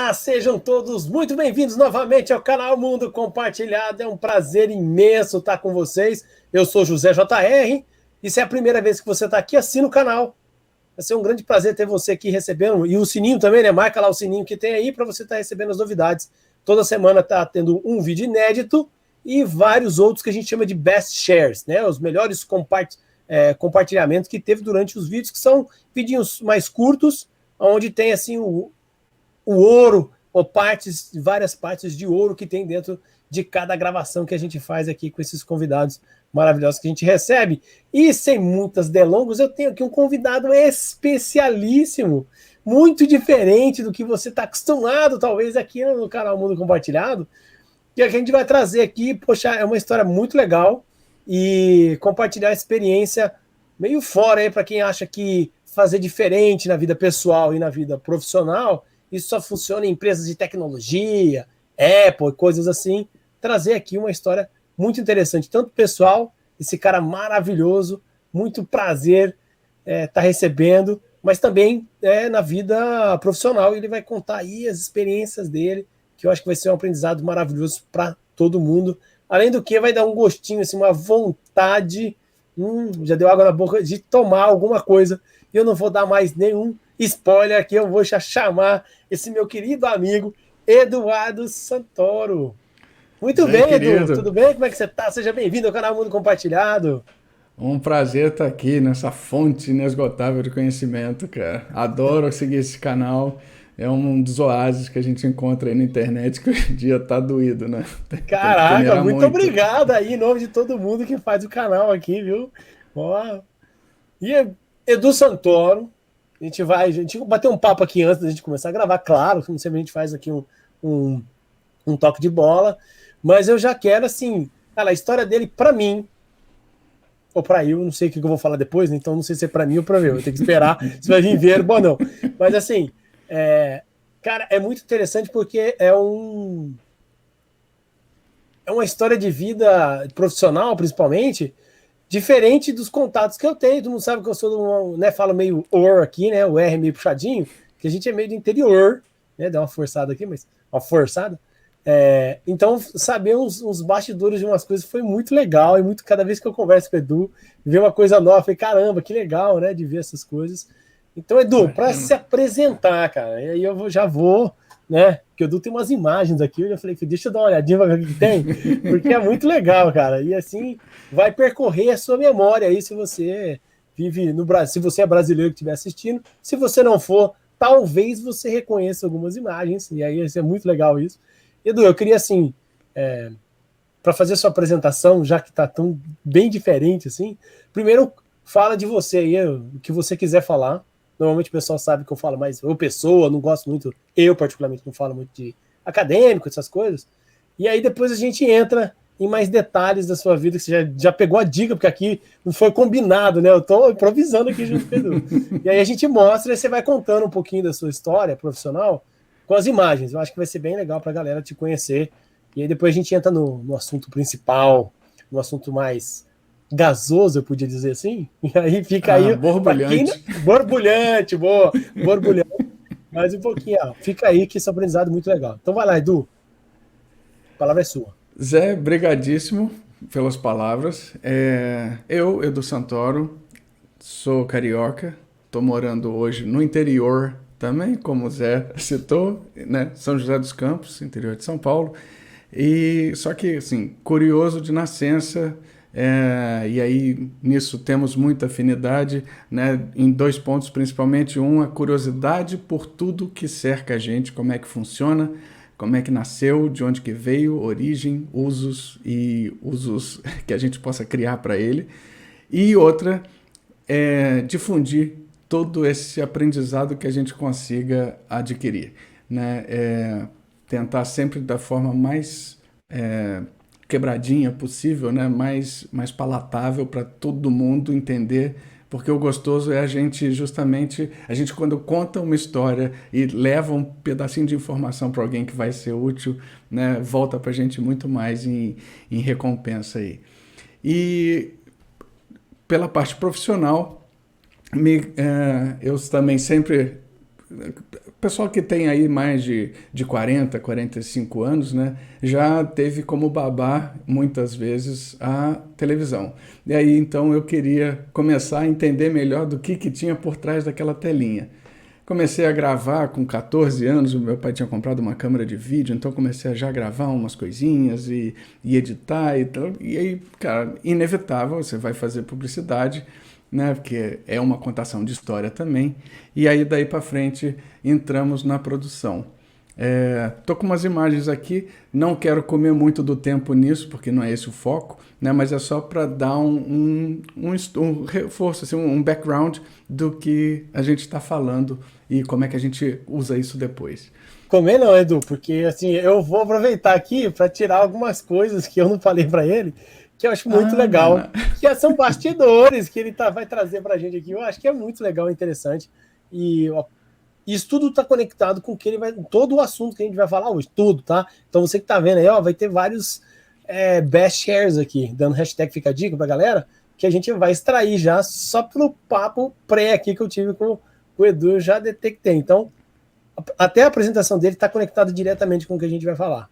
Olá, sejam todos muito bem-vindos novamente ao canal Mundo Compartilhado. É um prazer imenso estar com vocês. Eu sou José JR e se é a primeira vez que você está aqui, assina o canal. Vai ser um grande prazer ter você aqui recebendo. E o sininho também, né? Marca lá o sininho que tem aí para você estar recebendo as novidades. Toda semana está tendo um vídeo inédito e vários outros que a gente chama de best shares, né? Os melhores compartilhamentos que teve durante os vídeos, que são vidinhos mais curtos, onde tem assim o ouro, ou várias partes de ouro que tem dentro de cada gravação que a gente faz aqui com esses convidados maravilhosos que a gente recebe. E sem muitas delongas, eu tenho aqui um convidado especialíssimo, muito diferente do que você está acostumado, talvez, aqui no canal Mundo Compartilhado, que a gente vai trazer aqui. Poxa, é uma história muito legal e compartilhar a experiência meio fora aí para quem acha que fazer diferente na vida pessoal e na vida profissional isso só funciona em empresas de tecnologia, Apple, coisas assim. Trazer aqui uma história muito interessante, tanto pessoal, esse cara maravilhoso, muito prazer tá recebendo, mas também na vida profissional. Ele vai contar aí as experiências dele, que eu acho que vai ser um aprendizado maravilhoso para todo mundo. Além do que, vai dar um gostinho, assim, uma vontade, já deu água na boca, de tomar alguma coisa. E eu não vou dar mais nenhum spoiler aqui, eu vou já chamar esse meu querido amigo Eduardo Santoro. Muito E aí, bem, Edu, querido? tudo bem? Como é que você tá? Seja bem-vindo ao canal Mundo Compartilhado. Um prazer estar aqui nessa fonte inesgotável de conhecimento, cara. Adoro seguir esse canal. É um dos oásis que a gente encontra aí na internet que hoje em dia tá doído, né? Tem que Caraca, peneirar muito muito. obrigado aí em nome de todo mundo que faz o canal aqui, viu? Ó. E Edu Santoro, a gente bater um papo aqui antes da gente começar a gravar, claro, como sempre a gente faz aqui um, um toque de bola, mas eu já quero, assim, cara, a história dele, pra mim, ou para eu, não sei o que eu vou falar depois, né? Então não sei se é para mim ou para eu. Eu tenho que esperar se vai vir ver, bom, não. Mas assim, cara, é muito interessante porque é uma história de vida profissional, principalmente, diferente dos contatos que eu tenho. Todo mundo sabe que eu sou, né, falo meio or aqui, né? O R meio puxadinho, que a gente é meio do interior, né? Dá uma forçada aqui, mas uma forçada. Então, saber uns bastidores de umas coisas foi muito legal. E muito, cada vez que eu converso com o Edu, ver uma coisa nova, eu falei, caramba, que legal, né? De ver essas coisas. Então, Edu, para Imagina. se apresentar, cara, e aí já vou, né? Porque o Edu tem umas imagens aqui, eu já falei, deixa eu dar uma olhadinha para ver o que tem, porque é muito legal, cara. E assim, vai percorrer a sua memória aí se você vive no Brasil, se você é brasileiro que estiver assistindo. Se você não for, talvez você reconheça algumas imagens, e aí é muito legal isso. Edu, eu queria assim, para fazer sua apresentação, já que está tão bem diferente assim, primeiro fala de você aí, o que você quiser falar. Normalmente o pessoal sabe que eu falo mais, eu pessoa, não gosto muito, eu particularmente não falo muito de acadêmico, essas coisas. E aí depois a gente entra em mais detalhes da sua vida, que você já pegou a dica, porque aqui não foi combinado, né? Eu estou improvisando aqui junto com o Edu. E aí a gente mostra e você vai contando um pouquinho da sua história profissional com as imagens. Eu acho que vai ser bem legal para a galera te conhecer. E aí depois a gente entra no assunto principal, no assunto mais gasoso, eu podia dizer assim. E aí fica Ah, aí, para quem. borbulhante. Borbulhante, boa, borbulhante. Mais um pouquinho, ó. Fica aí que esse é um aprendizado muito legal. Então vai lá, Edu, a palavra é sua. Zé, brigadíssimo pelas palavras. Eu, Edu Santoro, sou carioca. Estou morando hoje no interior também, como o Zé citou, né? São José dos Campos, interior de São Paulo. E só que, assim, curioso de nascença, e aí nisso temos muita afinidade, né? Em dois pontos principalmente. Um, a curiosidade por tudo que cerca a gente, como é que funciona, como é que nasceu, de onde que veio, origem, usos que a gente possa criar para ele. E outra, difundir todo esse aprendizado que a gente consiga adquirir, né? Tentar sempre da forma mais quebradinha possível, né? Mais palatável para todo mundo entender, porque o gostoso é a gente justamente, a gente quando conta uma história e leva um pedacinho de informação para alguém que vai ser útil, né? Volta para a gente muito mais em recompensa aí. E pela parte profissional, eu também sempre pessoal que tem aí mais de 40, 45 anos, né, já teve como babá, muitas vezes, a televisão. E aí, então, eu queria começar a entender melhor do que tinha por trás daquela telinha. Comecei a gravar com 14 anos, o meu pai tinha comprado uma câmera de vídeo, então comecei a já gravar umas coisinhas e editar e tal. E aí, cara, inevitável, você vai fazer publicidade, né? Porque é uma contação de história também. E aí daí para frente entramos na produção. Tô com umas imagens aqui, não quero comer muito do tempo nisso, porque não é esse o foco, né? Mas é só para dar um reforço, assim, um background do que a gente está falando e como é que a gente usa isso depois. Comer não, Edu, porque assim, eu vou aproveitar aqui para tirar algumas coisas que eu não falei para ele, que eu acho muito Ah, legal, não. que são bastidores que ele vai trazer para a gente aqui. Eu acho que é muito legal, interessante. E ó, isso tudo está conectado com o que ele vai. Todo o assunto que a gente vai falar hoje, tudo, tá? Então você que está vendo aí, ó, vai ter vários best shares aqui, dando hashtag fica a dica pra galera, que a gente vai extrair já só pelo papo pré aqui que eu tive com o Edu, eu já detectei. Então, até a apresentação dele está conectada diretamente com o que a gente vai falar.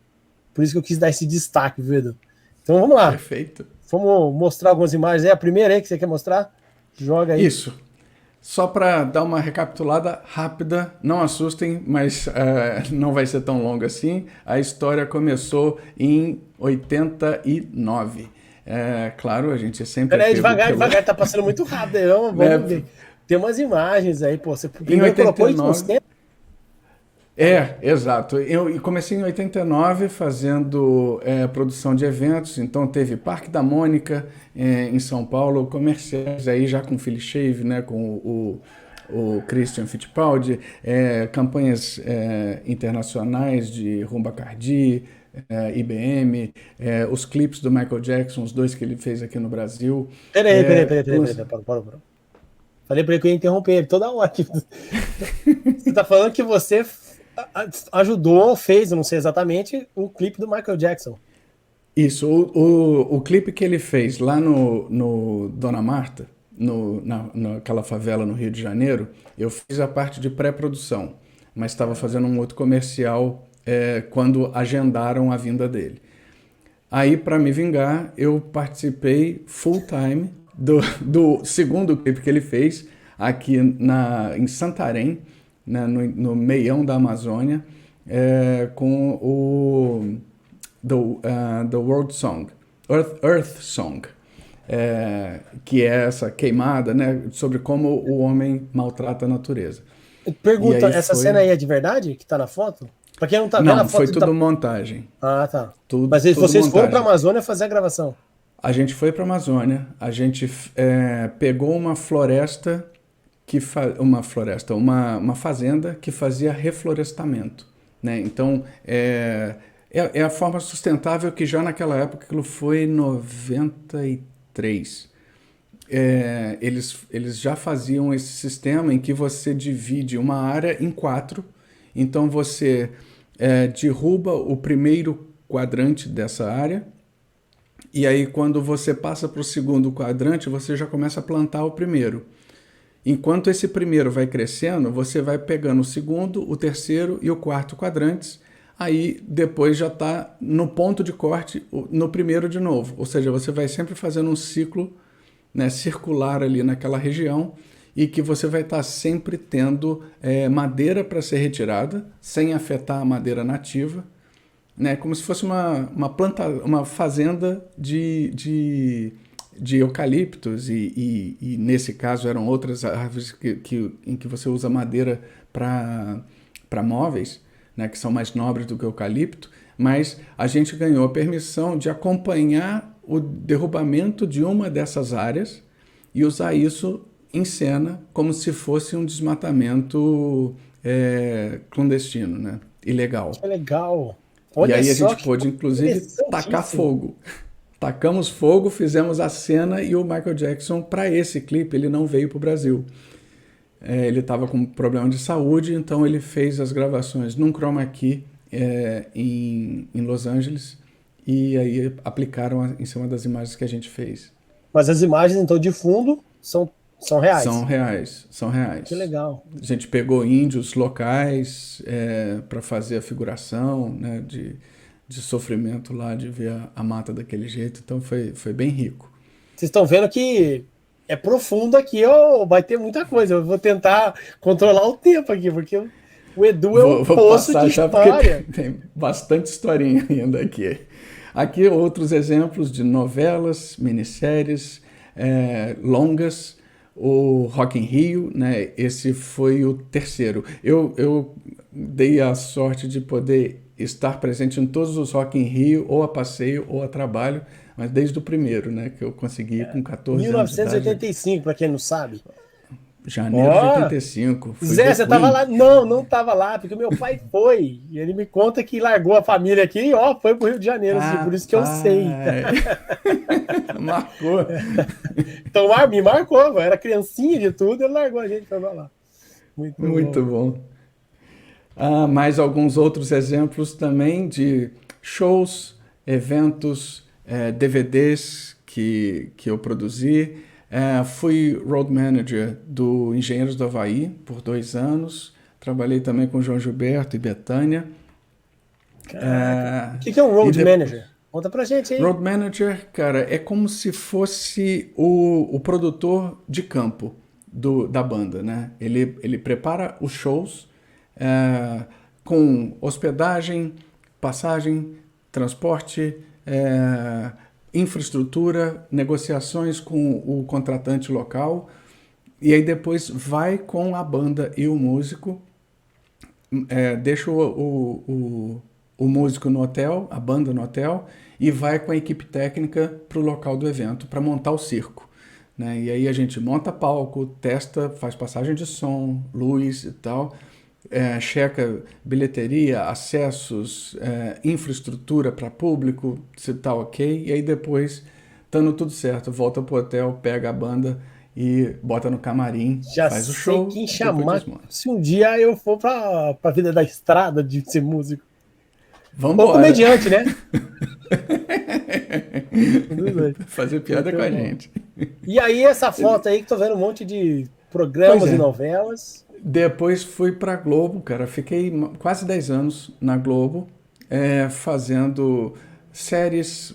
Por isso que eu quis dar esse destaque, viu, Edu? Então vamos lá. Perfeito. Vamos mostrar algumas imagens. É a primeira aí que você quer mostrar? Joga aí. Isso. Só para dar uma recapitulada rápida, não assustem, mas não vai ser tão longa assim. A história começou em 89. Claro, a gente sempre Peraí, pego devagar, pelo... devagar, tá passando muito rápido aí. Vamos ver. Tem umas imagens aí, pô. Você Em primeiro colocou isso no 89, centro? exato. Eu comecei em 89 fazendo produção de eventos, então teve Parque da Mônica em São Paulo, comerciais aí já com Philly Shave, né, com o Christian Fittipaldi, campanhas internacionais de Rumba Cardi, IBM, os clipes do Michael Jackson, os dois que ele fez aqui no Brasil. Peraí. Para. Falei pra ele que eu ia interromper ele toda hora. Você tá falando que você ajudou, fez, eu não sei exatamente, o clipe do Michael Jackson. Isso, o clipe que ele fez lá no Dona Marta, naquela favela no Rio de Janeiro, eu fiz a parte de pré-produção, mas estava fazendo um outro comercial quando agendaram a vinda dele. Aí, para me vingar, eu participei full time do segundo clipe que ele fez aqui em Santarém, né, no meião da Amazônia, com o The World Song, Earth Song, que é essa queimada, né, sobre como o homem maltrata a natureza. E Pergunta, aí essa foi... cena aí é de verdade que tá na foto? Pra quem não tá vendo a Não, foto, foi ele tudo tá... montagem. Ah, tá. Tudo, Mas tudo vocês foram pra montagem. Amazônia fazer a gravação. A gente foi para a Amazônia, a gente pegou uma floresta uma fazenda que fazia reflorestamento, né? Então é a forma sustentável que já naquela época, aquilo foi em 93. Eles já faziam esse sistema em que você divide uma área em quatro, então você derruba o primeiro quadrante dessa área. E aí, quando você passa para o segundo quadrante, você já começa a plantar o primeiro. Enquanto esse primeiro vai crescendo, você vai pegando o segundo, o terceiro e o quarto quadrantes. Aí, depois já está no ponto de corte, no primeiro de novo. Ou seja, você vai sempre fazendo um ciclo, né, circular ali naquela região e que você vai estar sempre tendo madeira para ser retirada, sem afetar a madeira nativa, né, como se fosse uma fazenda de eucaliptos e nesse caso eram outras árvores em que você usa madeira para móveis, né, que são mais nobres do que o eucalipto, mas a gente ganhou a permissão de acompanhar o derrubamento de uma dessas áreas e usar isso em cena como se fosse um desmatamento clandestino, né, ilegal. Que legal. E Olha aí a só gente que pôde, inclusive, tacar interessantíssimo. fogo. Tacamos fogo, fizemos a cena e o Michael Jackson, para esse clipe, ele não veio para o Brasil. Ele estava com problema de saúde, então ele fez as gravações num chroma key em Los Angeles e aí aplicaram em cima das imagens que a gente fez. Mas as imagens, então, de fundo, São São reais. reais, são Que reais. legal. A gente pegou índios locais para fazer a figuração, né, de sofrimento lá, de ver a mata daquele jeito. Então foi bem rico. Vocês estão vendo que é profundo aqui, ó, vai ter muita coisa. Eu vou tentar controlar o tempo aqui, porque o Edu é um Vou poço de passar já porque história. tem bastante historinha ainda aqui. Aqui outros exemplos de novelas, minisséries, longas. O Rock in Rio, né? Esse foi o terceiro. Eu dei a sorte de poder estar presente em todos os Rock in Rio, ou a passeio ou a trabalho, mas desde o primeiro, né? Que eu consegui ir com 14 anos de idade, 1985, para quem não sabe. janeiro de Ó, 85. Fui Zé, ver você tava Queen. lá? Não, não tava lá, porque meu pai foi. E ele me conta que largou a família aqui e ó, foi pro Rio de Janeiro, assim, por isso que eu sei. Rapaz, marcou. Então me marcou, eu era criancinha de tudo, ele largou a gente pra lá. Muito Muito bom. bom. Mais alguns outros exemplos também de shows, eventos, DVDs que eu produzi. Fui road manager do Engenheiros do Havaí por 2 anos. Trabalhei também com João Gilberto e Bethânia. Caraca. O É, que é um e road de- manager? Conta pra gente aí. Road manager, cara, é como se fosse o produtor de campo da banda, né? Ele prepara os shows com hospedagem, passagem, transporte, infraestrutura, negociações com o contratante local, e aí depois vai com a banda e o músico, deixa o músico no hotel, a banda no hotel, e vai com a equipe técnica para o local do evento para montar o circo. Né? E aí a gente monta palco, testa, faz passagem de som, luz e tal, checa bilheteria, acessos, infraestrutura para público, se tá ok, e aí depois, estando tudo certo, volta pro hotel, pega a banda e bota no camarim, Já faz o sei show, quem depois chamar desmonta. se um dia eu for pra vida da estrada de ser músico. Ou Vambora! comediante, né? Tudo bem. Fazer piada Muito com a bom. gente. E aí, essa foto aí que tô vendo um monte de Pois programas e é. novelas. Depois fui pra Globo, cara. Fiquei quase 10 anos na Globo, fazendo séries,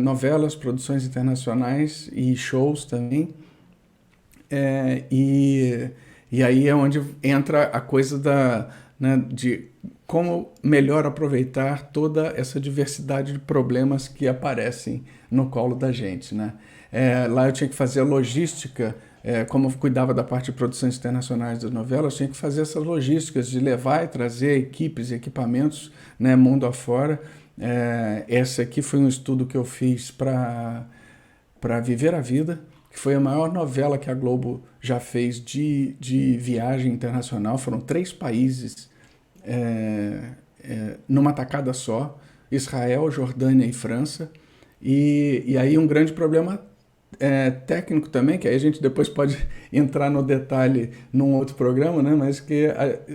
novelas, produções internacionais e shows também. É, e, e aí é onde entra a coisa né, de como melhor aproveitar toda essa diversidade de problemas que aparecem no colo da gente, né? Lá eu tinha que fazer a logística, como eu cuidava da parte de produções internacionais das novelas, eu tinha que fazer essas logísticas de levar e trazer equipes e equipamentos, né, mundo afora. Esse aqui foi um estudo que eu fiz para Viver a Vida, que foi a maior novela que a Globo já fez de viagem internacional. Foram 3 países numa tacada só: Israel, Jordânia e França. E aí um grande problema técnico também, que aí a gente depois pode entrar no detalhe num outro programa, né? Mas que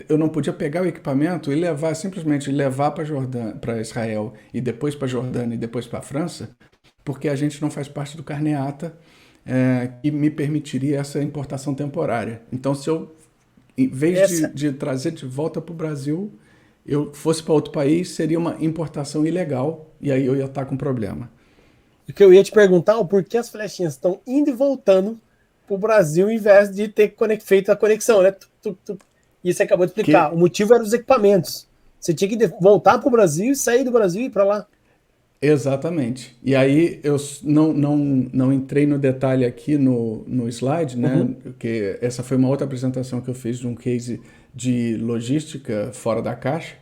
eu não podia pegar o equipamento e simplesmente levar para Israel e depois para Jordânia e depois para a França, porque a gente não faz parte do Carneata, que me permitiria essa importação temporária. Então, se eu, em vez Essa, de trazer de volta para o Brasil, eu fosse para outro país, seria uma importação ilegal, e aí eu ia estar com problema. o que eu ia te perguntar, o porquê as flechinhas estão indo e voltando pro Brasil, em vez de ter feito a conexão, né? E você acabou de explicar. Que O motivo era os equipamentos. Você tinha que voltar pro Brasil e sair do Brasil e ir pra lá. Exatamente. E aí eu não entrei no detalhe aqui no slide, né? Uhum. Porque essa foi uma outra apresentação que eu fiz de um case de logística fora da caixa,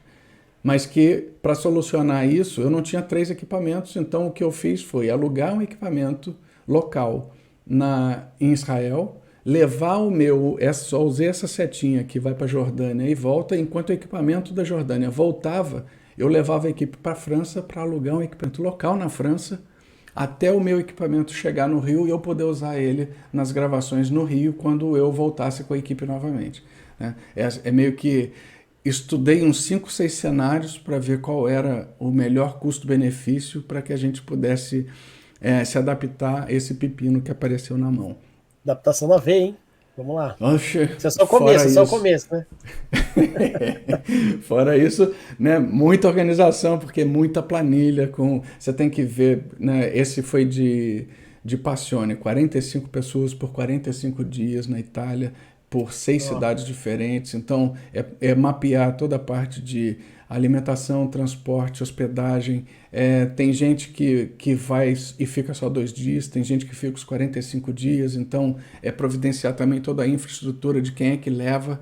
mas que para solucionar isso eu não tinha 3 equipamentos, então o que eu fiz foi alugar um equipamento local em Israel, levar o meu, só usei essa setinha que vai para a Jordânia e volta, enquanto o equipamento da Jordânia voltava, eu levava a equipe para a França para alugar um equipamento local na França, até o meu equipamento chegar no Rio e eu poder usar ele nas gravações no Rio quando eu voltasse com a equipe novamente. Né? É meio que estudei uns 5, 6 cenários para ver qual era o melhor custo-benefício para que a gente pudesse se adaptar a esse pepino que apareceu na mão. Adaptação na veia, hein? Vamos lá. Oxe, Isso é só o fora começo, isso é só o isso. começo, né? Fora isso, né, muita organização, porque muita planilha com, você tem que ver, né, esse foi de Passione, 45 pessoas por 45 dias na Itália, por 6 cidades diferentes. Então, é mapear toda a parte de alimentação, transporte, hospedagem. Tem gente que vai e fica só 2 dias, tem gente que fica os 45 dias. Então, é providenciar também toda a infraestrutura de quem é que leva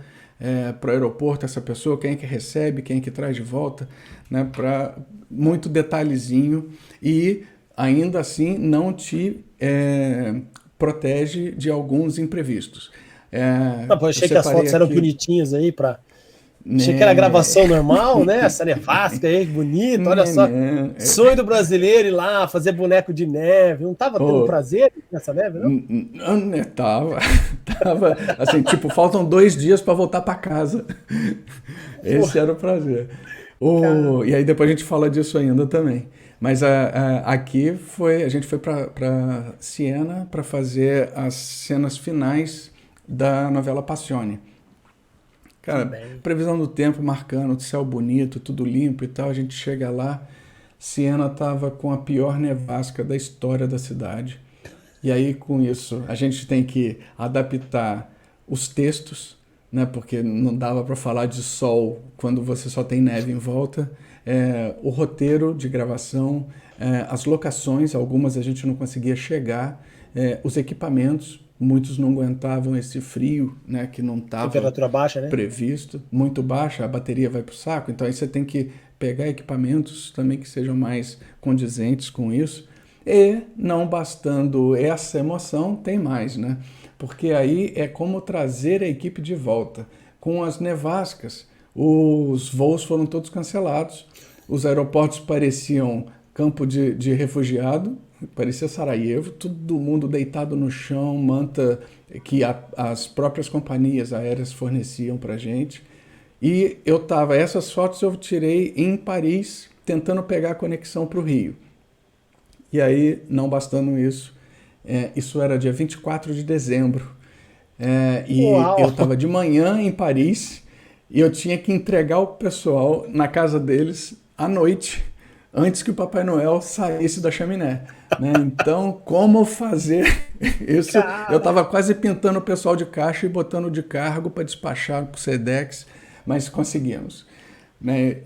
para o aeroporto essa pessoa, quem é que recebe, quem é que traz de volta, né, para muito detalhezinho e ainda assim não te protege de alguns imprevistos. Não, pô, Eu achei que as separei fotos eram aqui, bonitinhas aí pra. Achei que era né, gravação normal, né? Cinefásica aí, bonita, olha né, só. né, Sonho do brasileiro ir lá fazer boneco de neve. Não tava tendo oh, prazer nessa neve, não? tava, tava assim, tipo, faltam 2 dias para voltar para casa. Pô, Esse era o prazer. cara, E aí depois a gente fala disso ainda também. Mas aqui a gente foi para Siena para fazer as cenas finais da novela Passione. que Cara, bem. previsão do tempo marcando, céu bonito, tudo limpo e tal. A gente chega lá, Siena tava com a pior nevasca da história da cidade. E aí, com isso, a gente tem que adaptar os textos, né? Porque não dava para falar de sol quando você só tem neve em volta. O roteiro de gravação, as locações, algumas a gente não conseguia chegar, os equipamentos, muitos não aguentavam esse frio, né? Que não estava Temperatura baixa, né? previsto, muito baixa, a bateria vai para o saco. Então aí você tem que pegar equipamentos também que sejam mais condizentes com isso. E não bastando essa emoção, tem mais, né? Porque aí é como trazer a equipe de volta. Com as nevascas, os voos foram todos cancelados, os aeroportos pareciam campo de refugiado, parecia Sarajevo, todo mundo deitado no chão, manta que as próprias companhias aéreas forneciam para gente. E essas fotos eu tirei em Paris, tentando pegar a conexão para o Rio. E aí, não bastando isso, isso era dia 24 de dezembro, e Uau! eu estava de manhã em Paris e eu tinha que entregar o pessoal na casa deles à noite, antes que o Papai Noel saísse da chaminé. Né? Então, como fazer isso? Eu Cara, estava quase pintando o pessoal de caixa e botando de cargo para despachar para o Sedex, mas conseguimos. Né?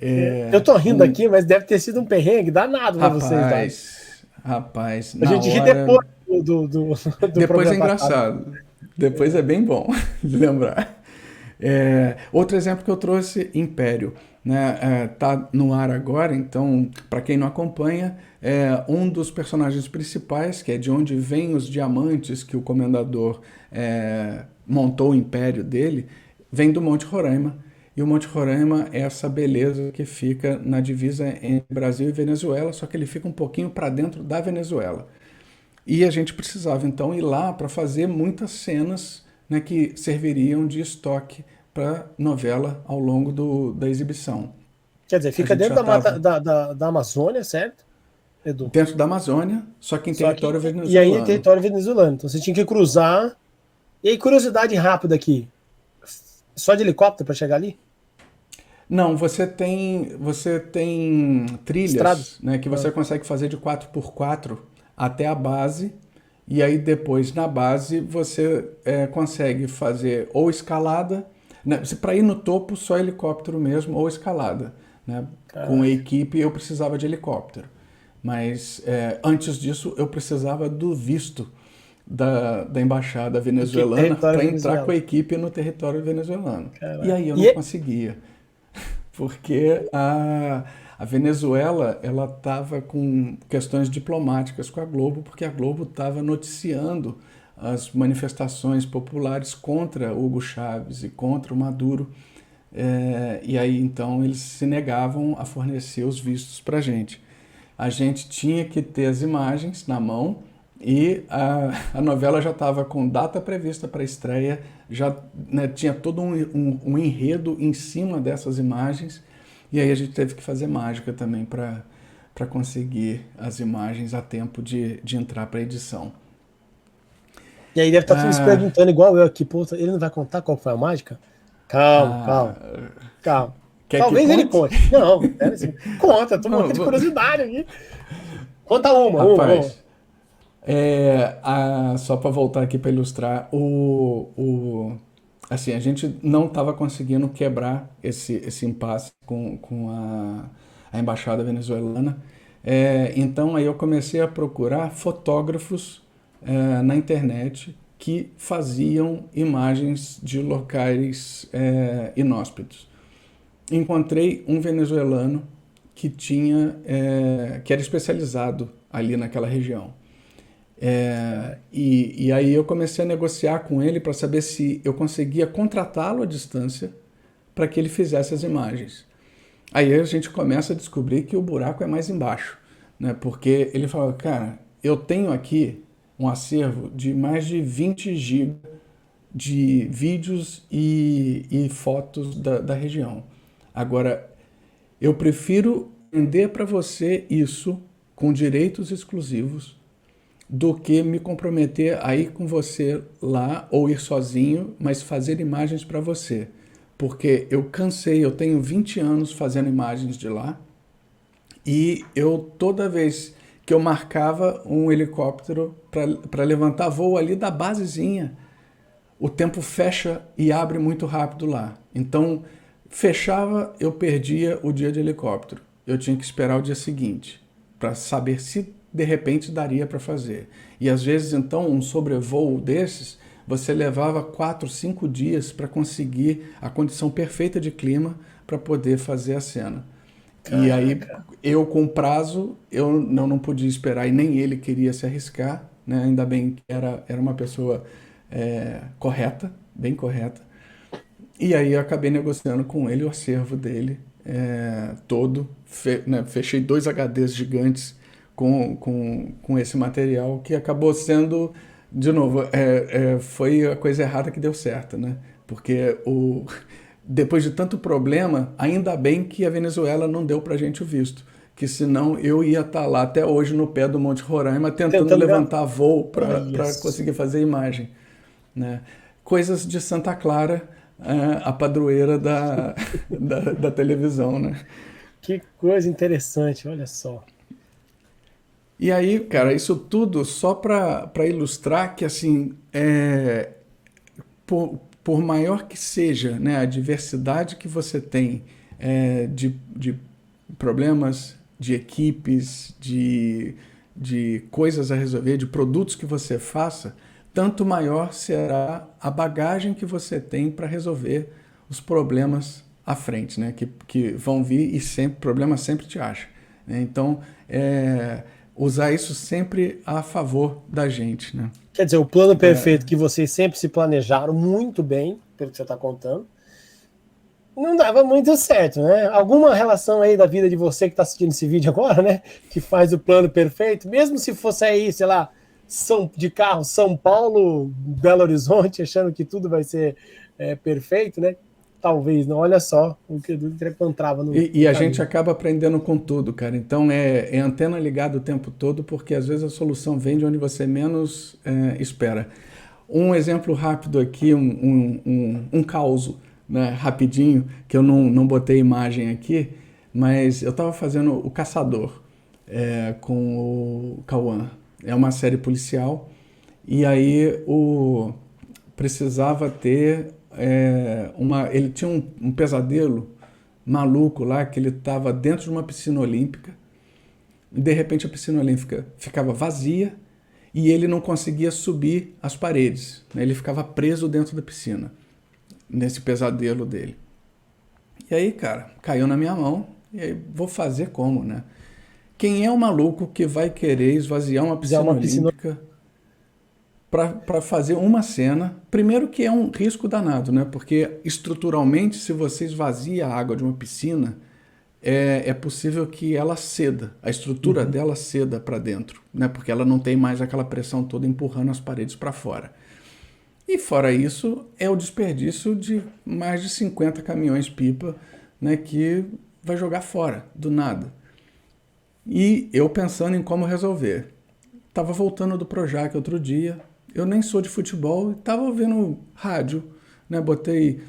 eu tô rindo Com aqui, mas deve ter sido um perrengue danado pra vocês lá. rapaz, A na gente ri hora. depois do Depois é programa passado. engraçado. Depois é bem bom de lembrar. Outro exemplo que eu trouxe, Império. Né? Tá no ar agora, então, para quem não acompanha, um dos personagens principais, que é de onde vêm os diamantes que o comendador montou o império dele, vem do Monte Roraima. E o Monte Roraima é essa beleza que fica na divisa entre Brasil e Venezuela, só que ele fica um pouquinho para dentro da Venezuela. E a gente precisava então ir lá para fazer muitas cenas, né, que serviriam de estoque para novela ao longo da exibição. Quer dizer, A fica gente dentro já da mata estava da Amazônia, certo, Edu? dentro da Amazônia, só que em Só que. território E aí é venezuelano. território venezuelano. Então você tinha que cruzar. E aí, curiosidade rápida aqui. Só de helicóptero para chegar ali? Não, você tem Estrada? trilhas, né, que Ah, você consegue fazer de 4x4 até a base, e aí depois na base você consegue fazer ou escalada, né, para ir no topo só helicóptero mesmo, ou escalada. Né? Com a caraca. equipe eu precisava de helicóptero, mas antes disso eu precisava do visto da embaixada Do que venezuelana território para entrar com Venezuela. a equipe no território venezuelano. E Caraca. aí eu não E conseguia porque a Venezuela ela estava com questões diplomáticas com a Globo, porque a Globo estava noticiando as manifestações populares contra Hugo Chávez e contra o Maduro. E aí então eles se negavam a fornecer os vistos para a gente. A gente tinha que ter as imagens na mão e a novela já estava com data prevista para estreia, já, né, tinha todo um enredo em cima dessas imagens, e aí a gente teve que fazer mágica também para conseguir as imagens a tempo de entrar para a edição. E aí deve estar todos se Ah, perguntando, igual eu aqui, pô, ele não vai contar qual foi a mágica? Calma, calma, ah, calma. quer que Talvez ele conte? conte. Não, pera assim. Conta, tô Não, morrendo de curiosidade aqui. Conta uma. rapaz, só para voltar aqui para ilustrar, assim, a gente não estava conseguindo quebrar esse impasse com a embaixada venezuelana. Então aí eu comecei a procurar fotógrafos na internet que faziam imagens de locais inóspitos. Encontrei um venezuelano que era especializado ali naquela região. E aí eu comecei a negociar com ele para saber se eu conseguia contratá-lo à distância para que ele fizesse as imagens. Aí a gente começa a descobrir que o buraco é mais embaixo, né? Porque ele fala, cara, eu tenho aqui um acervo de mais de 20 GB de vídeos e fotos da região. Agora, eu prefiro vender para você isso com direitos exclusivos do que me comprometer a ir com você lá ou ir sozinho, mas fazer imagens para você. Porque eu cansei, eu tenho 20 anos fazendo imagens de lá e eu toda vez que eu marcava um helicóptero para levantar voo ali da basezinha, o tempo fecha e abre muito rápido lá. Então, fechava, eu perdia o dia de helicóptero. Eu tinha que esperar o dia seguinte para saber se de repente daria para fazer. E às vezes, então, um sobrevoo desses, você levava 4, 5 dias para conseguir a condição perfeita de clima para poder fazer a cena. E aí, Caraca. eu com prazo, eu não podia esperar e nem ele queria se arriscar, né? Ainda bem que era uma pessoa correta, bem correta. E aí eu acabei negociando com ele o acervo dele todo. Né, fechei 2 HDs gigantes com esse material que acabou sendo, de novo, foi a coisa errada que deu certo, né? Porque depois de tanto problema, ainda bem que a Venezuela não deu pra gente o visto. Que senão eu ia estar lá até hoje no pé do Monte Roraima tentando Tentando gravar. levantar voo Olha para só. conseguir fazer imagem, né? Coisas de Santa Clara, a padroeira da televisão, né? Que coisa interessante, olha só. E aí, cara, isso tudo só para ilustrar que, assim, por maior que seja, né, a diversidade que você tem de problemas, de equipes, de coisas a resolver, de produtos que você faça, tanto maior será a bagagem que você tem para resolver os problemas à frente, né? Que vão vir e sempre, problema sempre te acha, né? Então, usar isso sempre a favor da gente, né? Quer dizer, o plano Pra, perfeito que vocês sempre se planejaram muito bem, pelo que você está contando, não dava muito certo, né? Alguma relação aí da vida de você que está assistindo esse vídeo agora, né? Que faz o plano perfeito, mesmo se fosse aí, sei lá, de carro, São Paulo, Belo Horizonte, achando que tudo vai ser perfeito, né? Talvez não. Olha só o que eu encontrava e no a gente caminho. acaba aprendendo com tudo, cara. Então é antena ligada o tempo todo, porque às vezes a solução vem de onde você menos espera. Um exemplo rápido aqui, um causo, né, rapidinho, que eu não botei imagem aqui, mas eu estava fazendo O Caçador com o Cauã. É uma série policial, e aí precisava ter ele tinha um pesadelo maluco lá, que ele estava dentro de uma piscina olímpica, e de repente a piscina olímpica ficava vazia e ele não conseguia subir as paredes, né? Ele ficava preso dentro da piscina, nesse pesadelo dele. E aí, cara, caiu na minha mão, e aí vou fazer como, né? Quem é o maluco que vai querer esvaziar uma Fizer piscina uma piscina. olímpica para fazer uma cena? Primeiro que é um risco danado, né? Porque estruturalmente, se você esvazia a água de uma piscina, é possível que ela ceda, a estrutura Uhum. dela ceda para dentro, né? Porque ela não tem mais aquela pressão toda empurrando as paredes para fora. E fora isso, é o desperdício de mais de 50 caminhões-pipa, né, que vai jogar fora, do nada. E eu pensando em como resolver. Estava voltando do Projac outro dia, eu nem sou de futebol, estava ouvindo rádio, né? Botei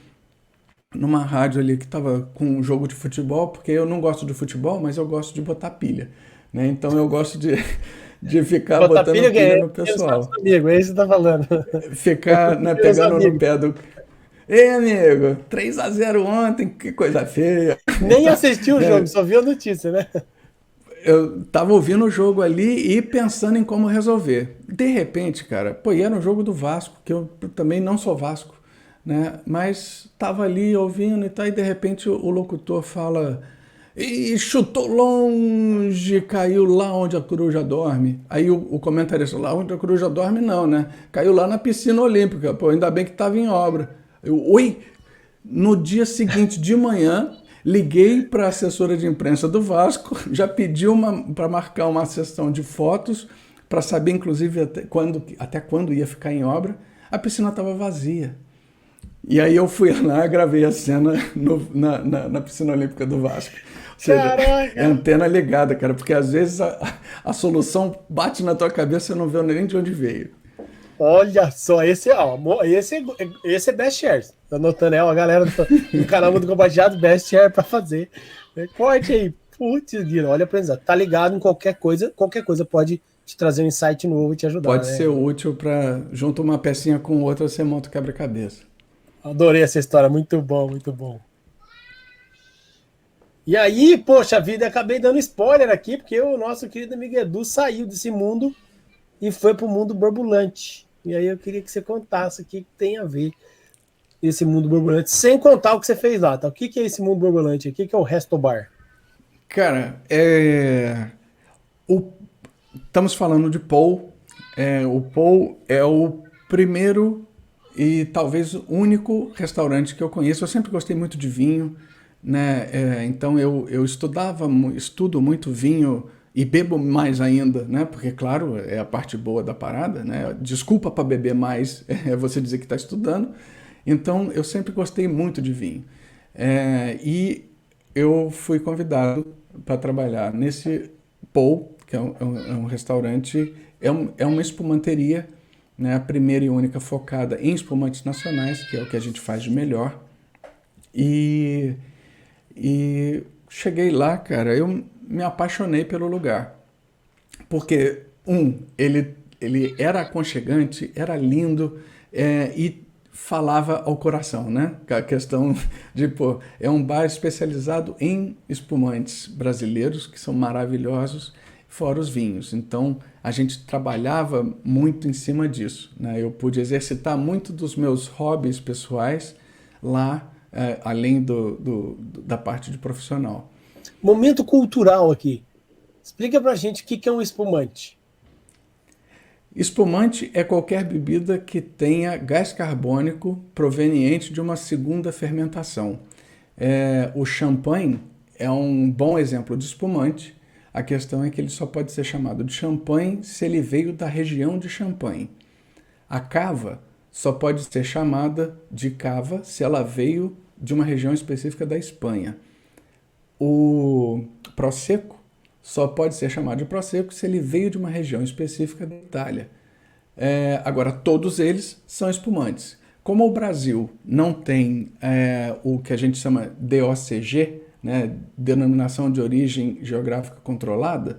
numa rádio ali que estava com um jogo de futebol, porque eu não gosto de futebol, mas eu gosto de botar pilha, né? Então eu gosto de ficar Botar botando pilha que pilha é no pessoal. amigo, é isso que você tá falando. Ficar, né, Meus pegando no amigos. pé do... Ei, amigo, 3-0 ontem, que coisa feia. Nem assistiu o jogo, Né? só viu a notícia, né? Eu tava ouvindo o jogo ali e pensando em como resolver. De repente, cara, pô, e era um jogo do Vasco, que eu também não sou Vasco, né? Mas tava ali ouvindo e tal, e de repente o locutor fala: e chutou longe, caiu lá onde a coruja dorme. Aí o comentarista, lá onde a coruja dorme, não, né? Caiu lá na piscina olímpica, pô, ainda bem que tava em obra. Eu, oi! No dia seguinte de manhã, liguei para a assessora de imprensa do Vasco, já pedi para marcar uma sessão de fotos, para saber, inclusive, até quando ia ficar em obra. A piscina estava vazia. E aí eu fui lá, gravei a cena na piscina olímpica do Vasco. Ou seja, é Caraca! antena ligada, cara, porque às vezes a solução bate na tua cabeça e você não vê nem de onde veio. Olha só, esse é Best Shares. Tô anotando a galera do canal Mundo Compartilhado, Best Share pra fazer. Corte aí. Putz, Guilherme, olha pra tá ligado em qualquer coisa pode te trazer um insight novo e te ajudar, Pode né? ser útil para, junto uma pecinha com outra, você monta o quebra-cabeça. Adorei essa história, muito bom, muito bom. E aí, poxa vida, acabei dando spoiler aqui, porque o nosso querido amigo Edu saiu desse mundo e foi pro mundo borbulante. E aí eu queria que você contasse o que tem a ver esse mundo borbulante, sem contar o que você fez lá, tá? O que é esse mundo borbulante? O que é o Resto Bar? Cara, estamos falando de Paul. O Paul é o primeiro e talvez o único restaurante que eu conheço. Eu sempre gostei muito de vinho, né? Então eu estudo muito vinho e bebo mais ainda, né? Porque, claro, é a parte boa da parada, né? Desculpa para beber mais é você dizer que está estudando. Então eu sempre gostei muito de vinho. E eu fui convidado para trabalhar nesse Paul, que é um restaurante, é uma espumanteria, né, a primeira e única focada em espumantes nacionais, que é o que a gente faz de melhor. E cheguei lá, cara, eu me apaixonei pelo lugar. Porque, ele era aconchegante, era lindo, e falava ao coração, né? A questão de, pô, é um bar especializado em espumantes brasileiros, que são maravilhosos, fora os vinhos. Então, a gente trabalhava muito em cima disso, né? Eu pude exercitar muito dos meus hobbies pessoais lá, além da parte de profissional. Momento cultural aqui. Explica pra gente o que é um espumante. Espumante é qualquer bebida que tenha gás carbônico proveniente de uma segunda fermentação. O champanhe é um bom exemplo de espumante. A questão é que ele só pode ser chamado de champanhe se ele veio da região de Champagne. A cava só pode ser chamada de cava se ela veio de uma região específica da Espanha. O prosecco só pode ser chamado de prosecco se ele veio de uma região específica da Itália. Agora, todos eles são espumantes. Como o Brasil não tem o que a gente chama DOCG, né, Denominação de Origem Geográfica Controlada,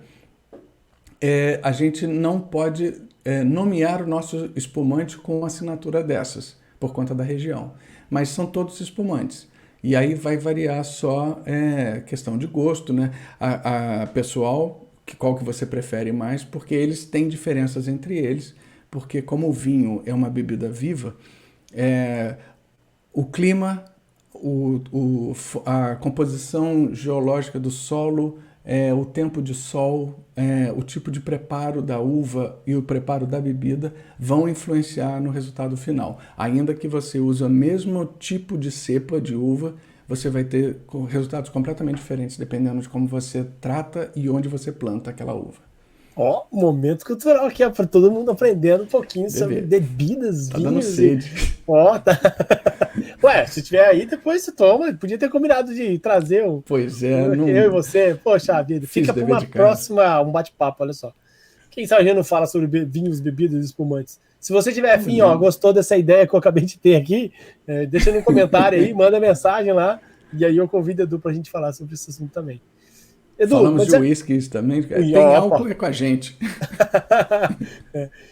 a gente não pode nomear o nosso espumante com uma assinatura dessas, por conta da região. Mas são todos espumantes. E aí vai variar só questão de gosto, né? Pessoal, qual que você prefere mais, porque eles têm diferenças entre eles, porque como o vinho é uma bebida viva, o clima, a composição geológica do solo, o tempo de sol, o tipo de preparo da uva e o preparo da bebida vão influenciar no resultado final. Ainda que você use o mesmo tipo de cepa de uva, você vai ter resultados completamente diferentes dependendo de como você trata e onde você planta aquela uva. Ó, momento cultural aqui, ó, para todo mundo aprendendo um pouquinho sobre bebidas, tá dando vinhos. sede. Ó, tá. Ué, se tiver aí, depois você toma. Podia ter combinado de trazer Pois é, eu não... e você. Poxa vida, fica para uma próxima, um bate-papo, olha só. Quem sabe a gente não fala sobre vinhos, bebidas e espumantes. Se você tiver afim, ó, gostou dessa ideia que eu acabei de ter aqui, deixa no comentário aí, manda mensagem lá, e aí eu convido o Edu pra gente falar sobre esse assunto também. Edu, falamos de uísques também. Tem álcool é com a gente.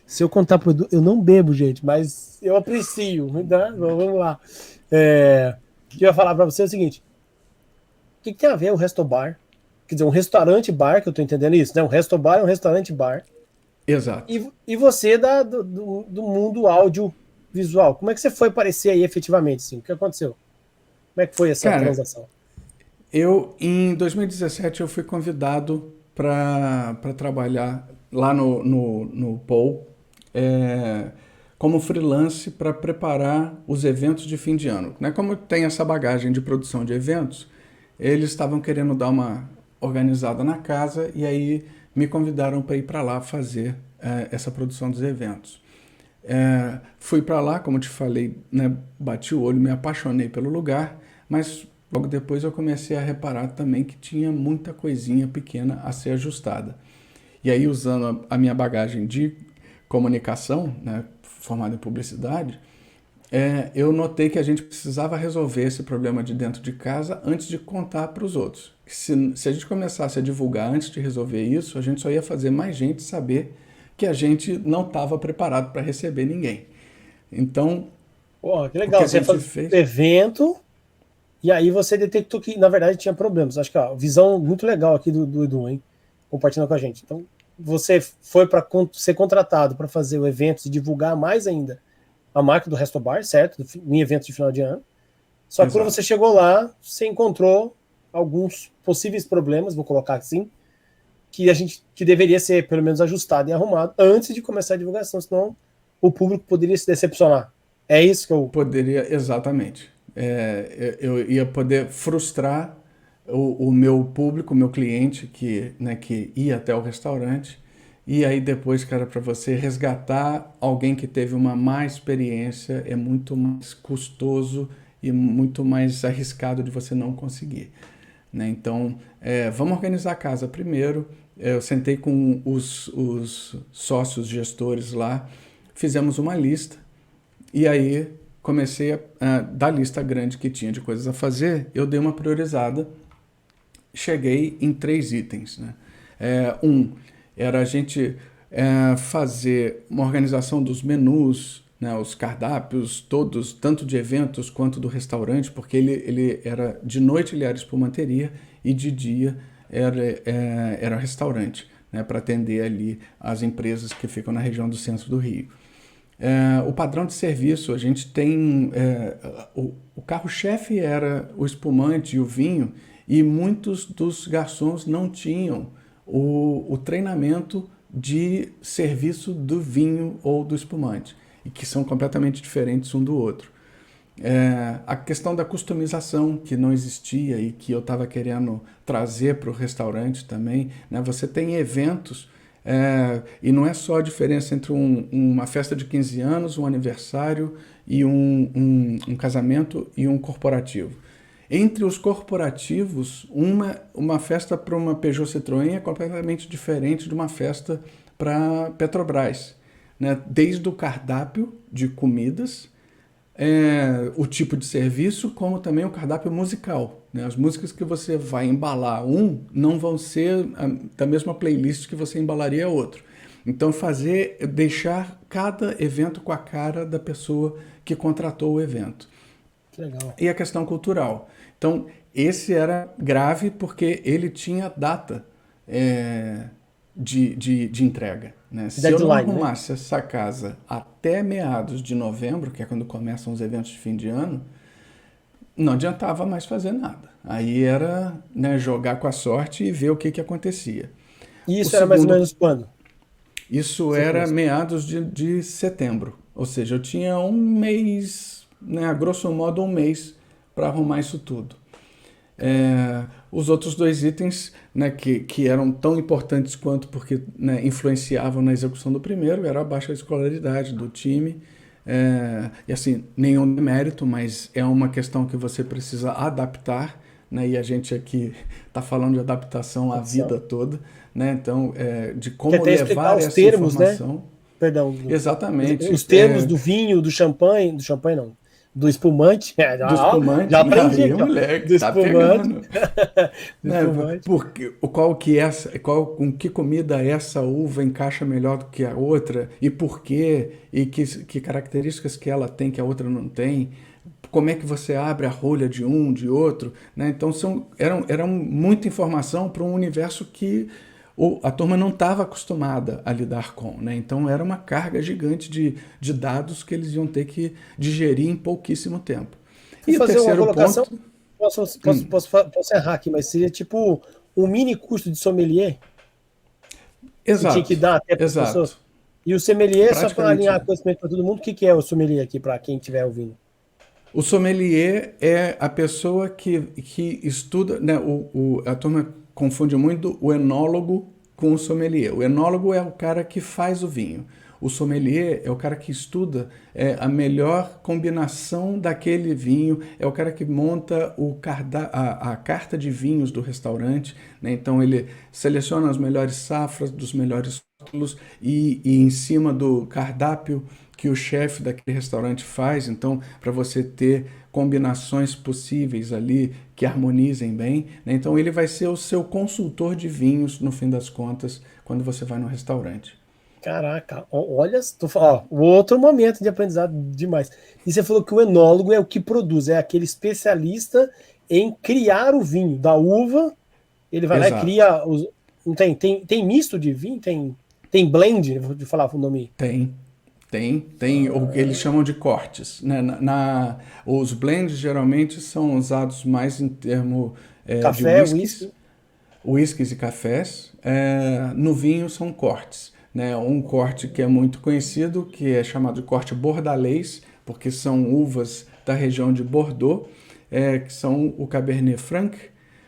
Se eu contar pro Edu, eu não bebo, gente, mas eu aprecio. Né? Vamos lá. O que eu ia falar pra você é o seguinte: o que tem a ver o restobar? Quer dizer, um restaurante-bar, que eu tô entendendo isso, né? Um restobar é um restaurante-bar. Exato. E você do mundo audiovisual. Como é que você foi aparecer aí efetivamente? Assim? O que aconteceu? Como é que foi essa transação? Em 2017, eu fui convidado para trabalhar lá no Paul como freelance para preparar os eventos de fim de ano. Né? Como eu tenho essa bagagem de produção de eventos, eles estavam querendo dar uma organizada na casa e aí me convidaram para ir para lá fazer essa produção dos eventos. Fui para lá, como te falei, né, bati o olho, me apaixonei pelo lugar, mas logo depois eu comecei a reparar também que tinha muita coisinha pequena a ser ajustada. E aí, usando a minha bagagem de comunicação, né, formada em publicidade, eu notei que a gente precisava resolver esse problema de dentro de casa antes de contar para os outros. Se a gente começasse a divulgar antes de resolver isso, a gente só ia fazer mais gente saber que a gente não estava preparado para receber ninguém. Então, Pô, que legal. Você fez evento e aí você detectou que, na verdade, tinha problemas. Acho que a visão muito legal aqui do Edu, hein? Compartilhando com a gente. Então, você foi para ser contratado para fazer o evento e divulgar mais ainda a marca do Restobar, certo? Em evento de final de ano. Só que quando você chegou lá, você encontrou alguns possíveis problemas, vou colocar assim, que deveria ser pelo menos ajustado e arrumado antes de começar a divulgação, senão o público poderia se decepcionar. É isso que eu... Poderia, exatamente. Eu ia poder frustrar o meu público, o meu cliente que ia até o restaurante. E aí depois, cara, para você resgatar alguém que teve uma má experiência é muito mais custoso e muito mais arriscado de você não conseguir. Né? Então, vamos organizar a casa primeiro. Eu sentei com os sócios gestores lá, fizemos uma lista e aí comecei da lista grande que tinha de coisas a fazer, eu dei uma priorizada, cheguei em 3 itens. Né? Era a gente fazer uma organização dos menus, né, os cardápios todos, tanto de eventos quanto do restaurante, porque ele era de noite ele era espumanteria e de dia era restaurante, né, para atender ali as empresas que ficam na região do centro do Rio. O padrão de serviço, a gente tem... o carro-chefe era o espumante e o vinho, e muitos dos garçons não tinham o treinamento de serviço do vinho ou do espumante, e que são completamente diferentes um do outro. A questão da customização, que não existia e que eu estava querendo trazer para o restaurante também. Né? Você tem eventos, e não é só a diferença entre uma festa de 15 anos, um aniversário e um casamento e um corporativo. Entre os corporativos, uma festa para uma Peugeot Citroën é completamente diferente de uma festa para Petrobras. Né? Desde o cardápio de comidas, o tipo de serviço, como também o cardápio musical. Né? As músicas que você vai embalar não vão ser da mesma playlist que você embalaria outro. Então deixar cada evento com a cara da pessoa que contratou o evento. Legal. E a questão cultural. Então, esse era grave porque ele tinha data de entrega. Né? Se eu não arrumasse essa casa até meados de novembro, que é quando começam os eventos de fim de ano, não adiantava mais fazer nada. Aí era, né, jogar com a sorte e ver o que acontecia. E isso era mais ou menos quando? Isso era meados de setembro. Ou seja, eu tinha um mês, né, a grosso modo um mês, para arrumar isso tudo. Os outros 2 itens, né, que eram tão importantes quanto, porque, né, influenciavam na execução do primeiro, era a baixa escolaridade do time. E assim, nenhum demérito, mas é uma questão que você precisa adaptar, né? E a gente aqui está falando de adaptação a vida toda, né? Então, de Que como até explicar levar os essa termos, né? informação. Perdão, Exatamente. os termos do vinho, do champanhe não, do espumante. Do Já espumante, aprendi aí, aqui, ó. moleque, Do tá espumante. pegando. Do Né? espumante. Porque com que comida essa uva encaixa melhor do que a outra e por quê e que características que ela tem que a outra não tem, como é que você abre a rolha de um, de outro, né? Então eram muita informação para um universo que a turma não estava acostumada a lidar com, né? Então era uma carga gigante de dados que eles iam ter que digerir em pouquíssimo tempo. Vou E o fazer uma terceiro colocação. ponto, Posso errar aqui, mas seria tipo um mini curso de sommelier que tinha que exato, dar até para as pessoas. exato, E o sommelier, só para praticamente. alinhar conhecimento para todo mundo, o que que é o sommelier aqui, para quem estiver ouvindo? O sommelier é a pessoa que estuda, né? A turma confunde muito o enólogo com o sommelier. O enólogo é o cara que faz o vinho. O sommelier é o cara que estuda a melhor combinação daquele vinho, é o cara que monta a carta de vinhos do restaurante, né? Então ele seleciona as melhores safras dos melhores rótulos e em cima do cardápio que o chefe daquele restaurante faz, então para você ter combinações possíveis ali que harmonizem bem, né? Então ele vai ser o seu consultor de vinhos no fim das contas quando você vai no restaurante. Caraca, olha, outro momento de aprendizado demais. E você falou que o enólogo é o que produz, é aquele especialista em criar o vinho da uva. Ele vai lá e Exato. cria os. Não tem misto de vinho? Tem blend, de falar o nome. Tem o que eles chamam de cortes, né? Os blends geralmente são usados mais em termos de Café, whiskies, whisky. whiskies e cafés. No vinho são cortes, né? Um corte que é muito conhecido, que é chamado de corte bordalês, porque são uvas da região de Bordeaux, que são o Cabernet Franc,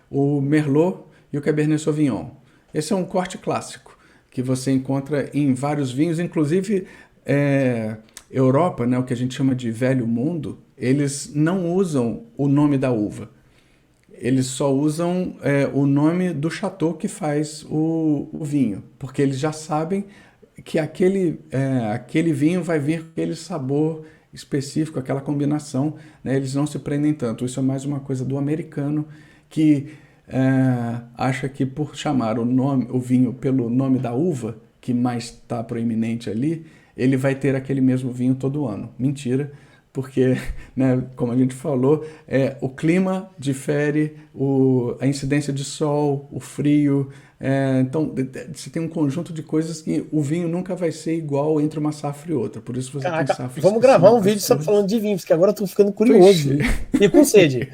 o Merlot e o Cabernet Sauvignon. Esse é um corte clássico que você encontra em vários vinhos, inclusive Europa, né, o que a gente chama de velho mundo, eles não usam o nome da uva. Eles só usam o nome do chateau que faz o vinho, porque eles já sabem que aquele vinho vai vir com aquele sabor específico, aquela combinação, né? Eles não se prendem tanto. Isso é mais uma coisa do americano que acha que por chamar o vinho pelo nome da uva, que mais está proeminente ali, ele vai ter aquele mesmo vinho todo ano. Mentira, porque, né, como a gente falou, o clima difere, a incidência de sol, o frio. Então, você tem um conjunto de coisas que o vinho nunca vai ser igual entre uma safra e outra. Por isso você tem Caraca, safras vamos gravar um vídeo só específicas. falando de vinho, porque agora eu tô ficando curioso. Vixe. E com sede.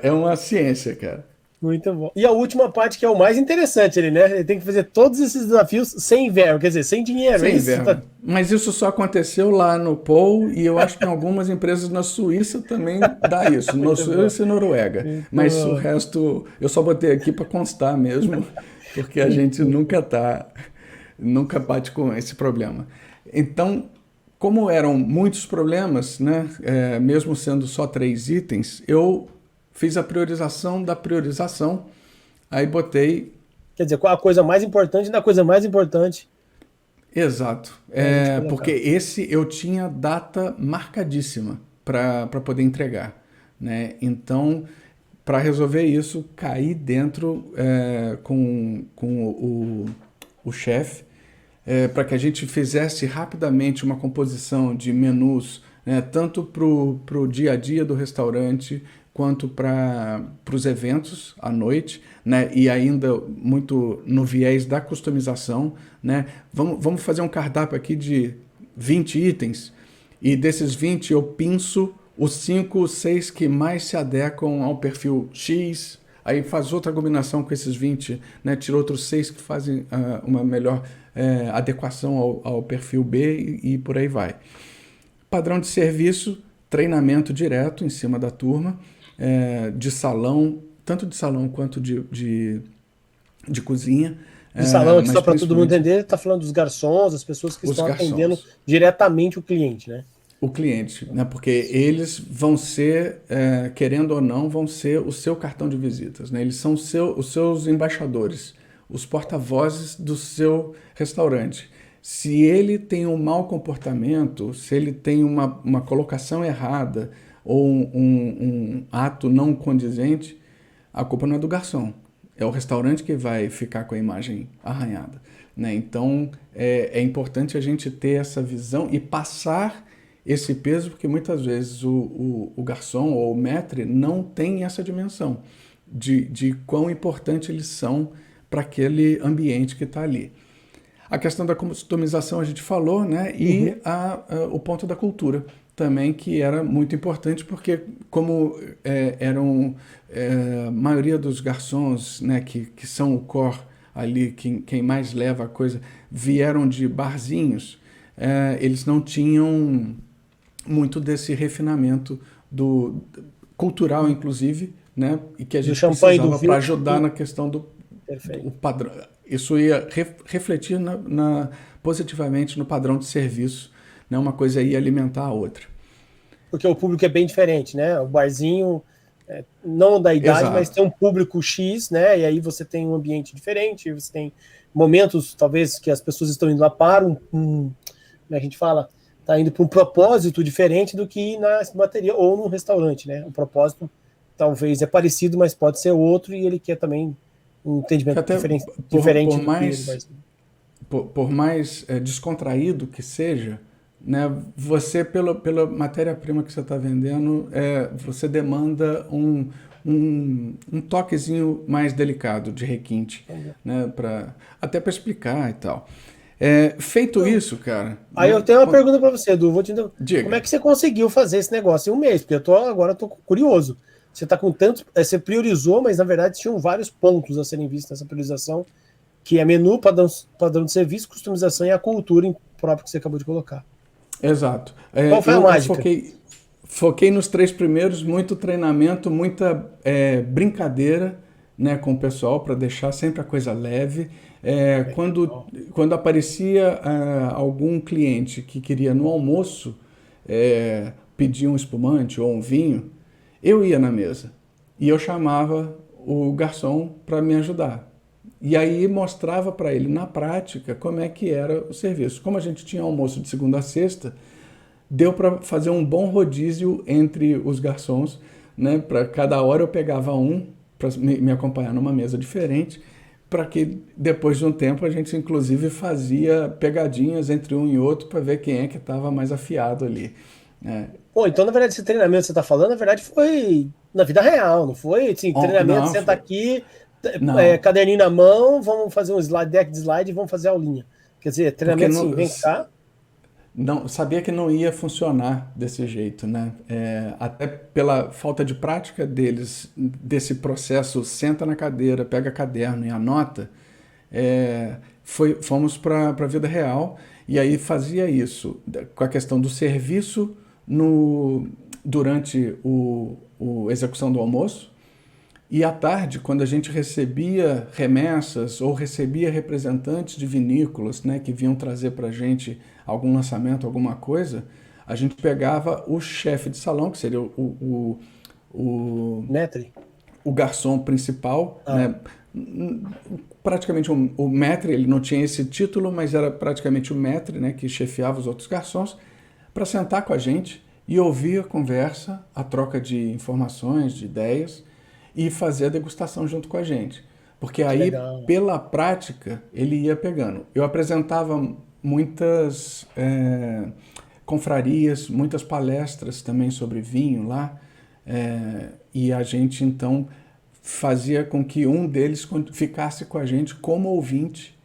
É uma ciência, cara. Muito bom. E a última parte que é o mais interessante ali, né? Ele tem que fazer todos esses desafios sem verbo, quer dizer, sem dinheiro. Sem Isso verba. Mas isso só aconteceu lá no Paul e eu acho que em algumas empresas na Suíça também dá isso. Na Muito bom. Suíça e Noruega. Muito Mas o bom. resto eu só botei aqui para constar mesmo, porque a gente nunca bate com esse problema. Então, como eram muitos problemas, né, mesmo sendo só 3 itens, eu fiz a priorização da priorização, aí botei. Quer dizer, qual a coisa mais importante da coisa mais importante Exato. pra gente Porque colocar. esse eu tinha data marcadíssima para poder entregar, né? Então, para resolver isso, caí dentro com o chefe para que a gente fizesse rapidamente uma composição de menus, né, tanto para o dia a dia do restaurante quanto para os eventos à noite, né, e ainda muito no viés da customização, né. Vamos fazer um cardápio aqui de 20 itens e desses 20 eu pinço os 5, 6 que mais se adequam ao perfil X, aí faz outra combinação com esses 20, né, tira outros 6 que fazem uma melhor adequação ao perfil B e por aí vai. Padrão de serviço, treinamento direto em cima da turma, de salão, tanto de salão quanto de cozinha, De salão, aqui mas só para todo mundo principalmente entender, tá falando dos garçons, as pessoas que os estão atendendo garçons. diretamente o cliente, né? o cliente, né? Porque eles vão ser, querendo ou não, vão ser o seu cartão de visitas, né? Eles são os seus embaixadores, os porta-vozes do seu restaurante. Se ele tem um mau comportamento, se ele tem uma colocação errada ou um ato não condizente, a culpa não é do garçom. É o restaurante que vai ficar com a imagem arranhada, né? Então, é importante a gente ter essa visão e passar esse peso, porque muitas vezes o garçom ou o maître não tem essa dimensão de quão importante eles são para aquele ambiente que está ali. A questão da customização a gente falou, né? E o ponto da cultura também, que era muito importante, porque como a maioria dos garçons, né, que são o core ali, quem mais leva a coisa, vieram de barzinhos, eles não tinham muito desse refinamento cultural, inclusive, né, e que a gente precisava para ajudar na questão do padrão. Isso ia refletir positivamente no padrão de serviço, né? Uma coisa ia alimentar a outra. Porque o público é bem diferente, né? O barzinho, não da idade, exato, mas tem um público X, né? E aí você tem um ambiente diferente, você tem momentos, talvez, que as pessoas estão indo lá para como a gente fala, está indo para um propósito diferente do que na bateria ou num restaurante, né? O propósito talvez é parecido, mas pode ser outro, e ele quer também um entendimento diferente por mais descontraído que seja, né, você, pela matéria-prima que você está vendendo, você demanda um toquezinho mais delicado de requinte, né, até para explicar e tal. Feito isso, cara... Aí eu tenho uma pergunta para você, Edu. Diga. Como é que você conseguiu fazer esse negócio em um mês? Porque agora eu tô curioso. Você está com tantos... Você priorizou, mas na verdade tinham vários pontos a serem vistos nessa priorização, que é menu, padrão de serviço, customização e a cultura própria que você acabou de colocar. Exato. Qual foi a mágica? Foquei nos 3 primeiros, muito treinamento, muita brincadeira, né, com o pessoal, para deixar sempre a coisa leve. Quando aparecia algum cliente que queria no almoço pedir um espumante ou um vinho, eu ia na mesa e eu chamava o garçom para me ajudar. E aí mostrava para ele na prática como é que era o serviço. Como a gente tinha almoço de segunda a sexta, deu para fazer um bom rodízio entre os garçons, né? Para cada hora eu pegava um para me acompanhar numa mesa diferente, para que depois de um tempo a gente inclusive fazia pegadinhas entre um e outro para ver quem é que estava mais afiado ali. Pô, então na verdade esse treinamento que você está falando, na verdade foi na vida real, não foi? Assim, treinamento, não, senta aqui, caderninho na mão, vamos fazer um deck de slide e vamos fazer a aulinha. Quer dizer, treinamento assim, vem cá. Não, sabia que não ia funcionar desse jeito, né? Até pela falta de prática deles, desse processo, senta na cadeira, pega caderno e anota, fomos para a vida real, e aí fazia isso, com a questão do serviço durante a execução do almoço, e à tarde, quando a gente recebia remessas ou recebia representantes de vinícolas, né, que vinham trazer para a gente algum lançamento, alguma coisa, a gente pegava o chefe de salão, que seria o maître, o garçom principal, né, praticamente o maître, ele não tinha esse título, mas era praticamente o maître, né, que chefiava os outros garçons, para sentar com a gente e ouvir a conversa, a troca de informações, de ideias, e fazer a degustação junto com a gente. Porque aí, pela prática, ele ia pegando. Eu apresentava muitas confrarias, muitas palestras também sobre vinho lá, e a gente, então, fazia com que um deles ficasse com a gente como ouvinte,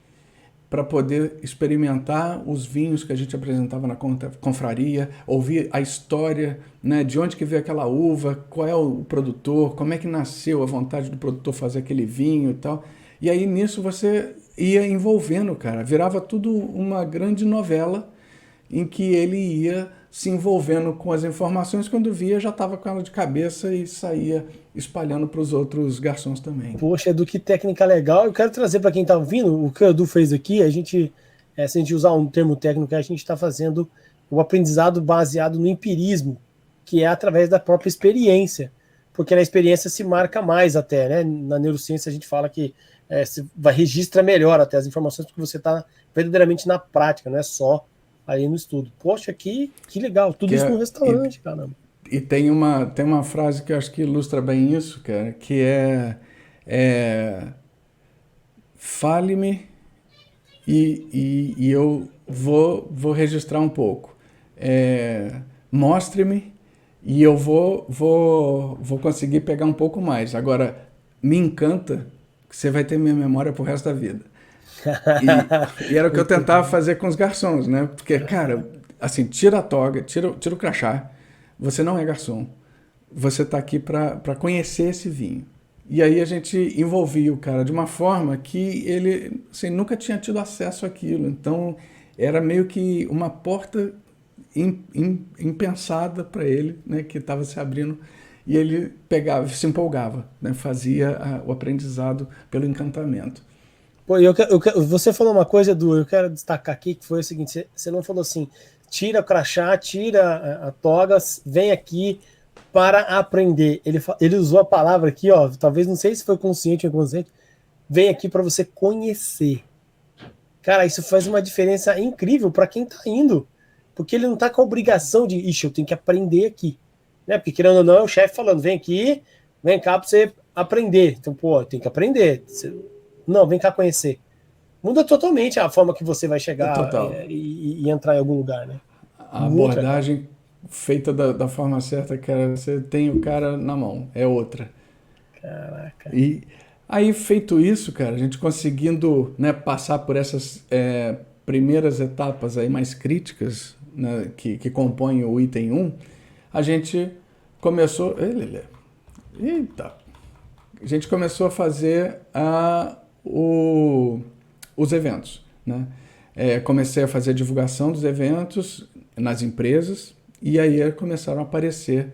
para poder experimentar os vinhos que a gente apresentava na confraria, ouvir a história, né, de onde que veio aquela uva, qual é o produtor, como é que nasceu a vontade do produtor fazer aquele vinho e tal. E aí nisso você ia envolvendo, cara, virava tudo uma grande novela em que ele ia se envolvendo com as informações, quando via já estava com ela de cabeça e saía espalhando para os outros garçons também. Poxa, Edu, que técnica legal. Eu quero trazer para quem está ouvindo, o que o Edu fez aqui, se a gente usar um termo técnico, a gente está fazendo o aprendizado baseado no empirismo, que é através da própria experiência, porque na experiência se marca mais até, né? Na neurociência a gente fala que você registra melhor até as informações, porque você está verdadeiramente na prática, não é só aí no estudo. Poxa, que legal, tudo isso no restaurante, caramba. E tem uma frase que eu acho que ilustra bem isso, cara, que é fale-me e eu vou registrar um pouco. Mostre-me e eu vou conseguir pegar um pouco mais. Agora, me encanta que você vai ter minha memória pro resto da vida. E era o que eu tentava fazer com os garçons, né? Porque, cara, assim, tira a toga, tira o crachá, você não é garçom. Você tá aqui para conhecer esse vinho. E aí a gente envolvia o cara de uma forma que ele assim, nunca tinha tido acesso àquilo. Então, era meio que uma porta impensada para ele, né, que estava se abrindo, e ele pegava, se empolgava, né, fazia o aprendizado pelo encantamento. Pô, você falou uma coisa, Edu, eu quero destacar aqui, que foi o seguinte, você não falou assim, tira o crachá, tira a toga, vem aqui para aprender. Ele usou a palavra aqui, ó, talvez, não sei se foi consciente ou inconsciente, vem aqui para você conhecer. Cara, isso faz uma diferença incrível para quem tá indo, porque ele não tá com a obrigação de, ixi, eu tenho que aprender aqui, né? Porque querendo ou não, é o chefe falando, vem aqui, vem cá para você aprender. Então, pô, tem que aprender. Não, vem cá conhecer. Muda totalmente a forma que você vai chegar e entrar em algum lugar, né? A abordagem feita da forma certa, cara, você tem o cara na mão, é outra. Caraca. E aí, feito isso, cara, a gente conseguindo, né, passar por essas primeiras etapas aí mais críticas, né, que compõem o item 1, a gente começou... Eita! A gente começou a fazer os eventos, né? Comecei a fazer a divulgação dos eventos nas empresas e aí começaram a aparecer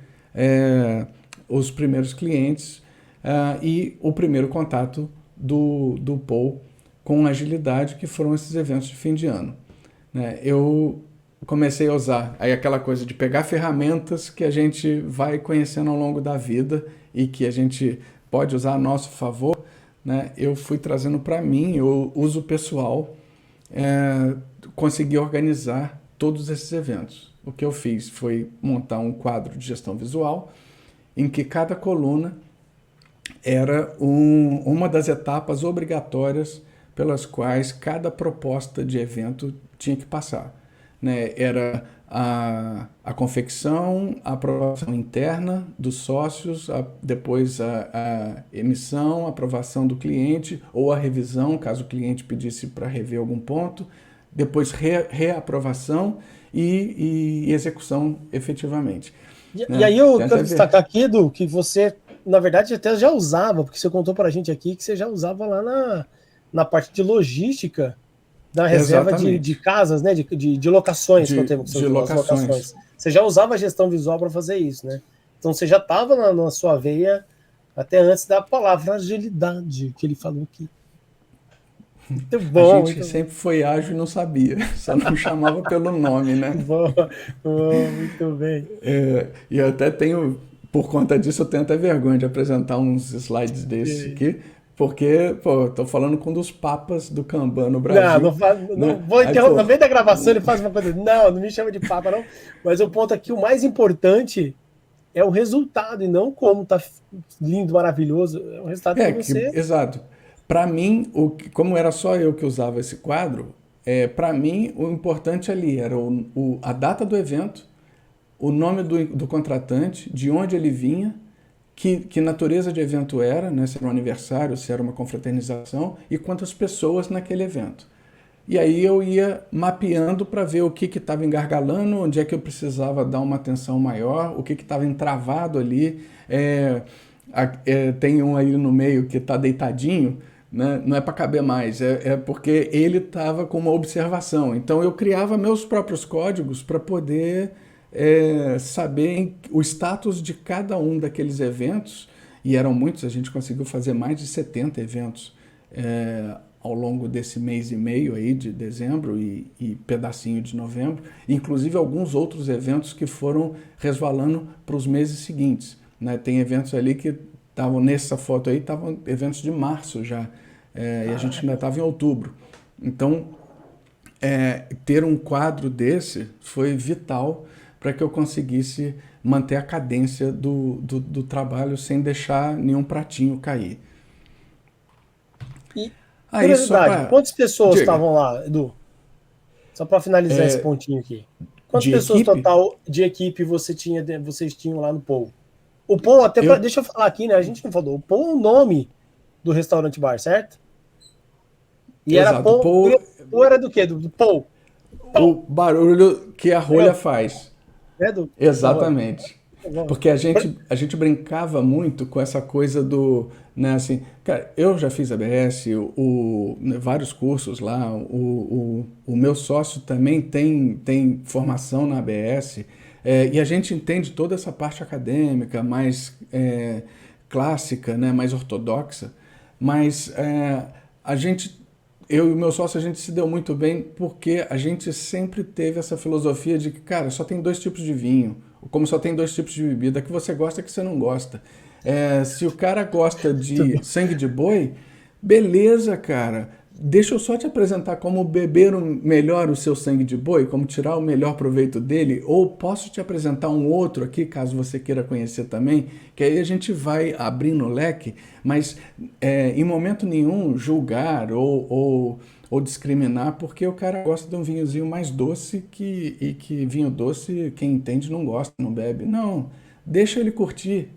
os primeiros clientes e o primeiro contato do Paul com agilidade, que foram esses eventos de fim de ano, né? Eu comecei a usar aí aquela coisa de pegar ferramentas que a gente vai conhecendo ao longo da vida e que a gente pode usar a nosso favor, né? Eu fui trazendo para mim, o uso pessoal, consegui organizar todos esses eventos. O que eu fiz foi montar um quadro de gestão visual em que cada coluna era uma das etapas obrigatórias pelas quais cada proposta de evento tinha que passar, né? Era a confecção, a aprovação interna dos sócios, depois a emissão, a aprovação do cliente ou a revisão, caso o cliente pedisse para rever algum ponto, depois reaprovação e execução efetivamente. E aí eu quero destacar aqui, Edu, que você, na verdade, até já usava, porque você contou para a gente aqui que você já usava lá na parte de logística, da reserva de casas, né? De locações, que eu tenho, de locações. Você já usava a gestão visual para fazer isso, né? Então você já estava na sua veia até antes da palavra agilidade que ele falou aqui. Muito bom. A gente sempre foi ágil e não sabia, só não chamava pelo nome, né? Bom, muito bem. E eu até tenho, por conta disso, eu tenho até vergonha de apresentar uns slides desses aqui. Porque, pô, tô falando com um dos papas do Kanban no Brasil. Não vou interromper. No meio da gravação ele faz uma coisa. Não me chama de papa, não. Mas o ponto aqui, o mais importante é o resultado, e não como tá lindo, maravilhoso. É o resultado que você... Exato. Para mim, como era só eu que usava esse quadro, para mim o importante ali era a data do evento, o nome do contratante, de onde ele vinha, que natureza de evento era, né? Se era um aniversário, se era uma confraternização e quantas pessoas naquele evento. E aí eu ia mapeando para ver o que estava engargalando, onde é que eu precisava dar uma atenção maior, o que estava entravado ali. Tem um aí no meio que está deitadinho, né? Não é para caber mais, é porque ele estava com uma observação. Então eu criava meus próprios códigos para poder... saber o status de cada um daqueles eventos, e eram muitos, a gente conseguiu fazer mais de 70 eventos ao longo desse mês e meio aí de dezembro e pedacinho de novembro, inclusive alguns outros eventos que foram resvalando para os meses seguintes, né? Tem eventos ali que estavam nessa foto aí, estavam eventos de março já, e a gente ainda estava em outubro. Então, ter um quadro desse foi vital para que eu conseguisse manter a cadência do trabalho sem deixar nenhum pratinho cair. E, Aí, só curiosidade, para... quantas pessoas Diga, estavam lá, Edu? Só para finalizar esse pontinho aqui. Quantas de pessoas equipe? total de equipe vocês tinham lá no Paul? O Paul, até Eu, deixa eu falar aqui, né? A gente não falou. O Paul é o nome do restaurante bar, certo? E era exato, Paul. Paul era do quê? Do Paul. o Paul. barulho que a rolha É, faz. né, do, da roda. Exatamente. Porque a gente brincava muito com essa coisa do, né, assim, cara, eu já fiz ABS, né, vários cursos lá, o meu sócio também tem formação na ABS, e a gente entende toda essa parte acadêmica, mais clássica, né, mais ortodoxa, mas a gente, eu e o meu sócio, a gente se deu muito bem porque a gente sempre teve essa filosofia de que, cara, só tem dois tipos de vinho, como só tem dois tipos de bebida, que você gosta e que você não gosta. Se o cara gosta de sangue de boi, beleza, cara. Deixa eu só te apresentar como beber melhor o seu sangue de boi, como tirar o melhor proveito dele, ou posso te apresentar um outro aqui, caso você queira conhecer também, que aí a gente vai abrindo o leque, mas em momento nenhum julgar ou discriminar, porque o cara gosta de um vinhozinho mais doce e que vinho doce, quem entende não gosta, não bebe. Não, deixa ele curtir.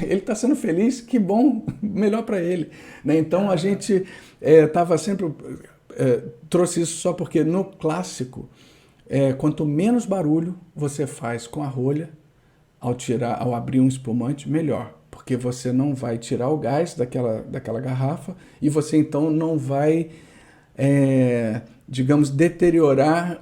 Ele está sendo feliz, que bom, melhor para ele. Né? Então a gente estava sempre... trouxe isso só porque no clássico, quanto menos barulho você faz com a rolha, ao abrir um espumante, melhor. Porque você não vai tirar o gás daquela garrafa e você então não vai... digamos, deteriorar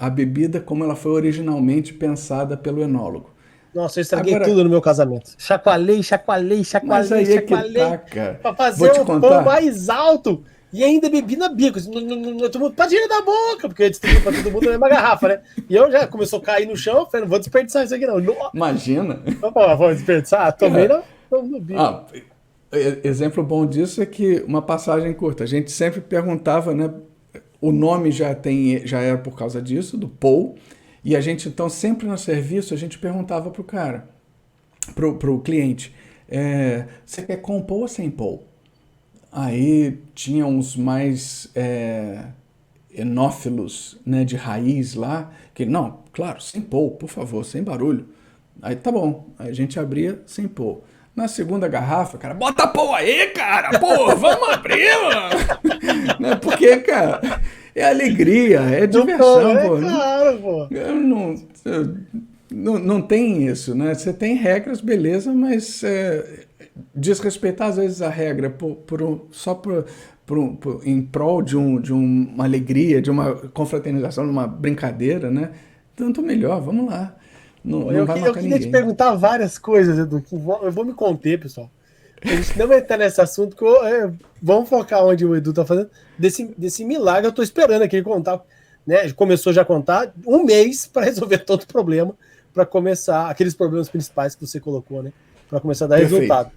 a bebida como ela foi originalmente pensada pelo enólogo. Nossa, eu estraguei Agora, tudo no meu casamento. Chacoalhei, mas chacoalhei, aí é que tá, chacoalhei cara. para Vou fazer te o pão contar. mais alto. E ainda bebi na bico. Todo mundo, pra tirar da boca, porque eu distribuí pra todo mundo na mesma garrafa, né? E eu já começou a cair no chão, eu falei, não vou desperdiçar isso aqui, não. Imagina. Vou desperdiçar? Tomei Cara, no bico. ah, exemplo bom disso é que uma passagem curta. A gente sempre perguntava, né? O nome já era por causa disso, do Paul. E a gente, então, sempre no serviço, a gente perguntava pro cara, pro cliente, você quer com Paul ou sem Paul? Aí tinha uns mais enófilos, né, de raiz lá, que, não, claro, sem Paul, por favor, sem barulho. Aí tá bom, a gente abria sem Paul. Na segunda garrafa, cara, bota Paul aí, cara, pô, vamos abrir, mano. Né, porque, cara, é alegria, é Do pão, diversão, pô. claro, pô. Não tem isso, né? Você tem regras, beleza, mas desrespeitar às vezes a regra em prol de uma alegria, de uma confraternização, de uma brincadeira, né? Tanto melhor, vamos lá. Não vai Eu matar queria te ninguém. perguntar várias coisas, Edu. Eu vou me conter, pessoal. A gente não vai entrar nesse assunto, vamos focar onde o Edu tá fazendo. Desse milagre, eu tô esperando aqui ele contar. Né? Começou já a contar um mês para resolver todo o problema, para começar, aqueles problemas principais que você colocou, né? Para começar a dar Perfeito. resultado.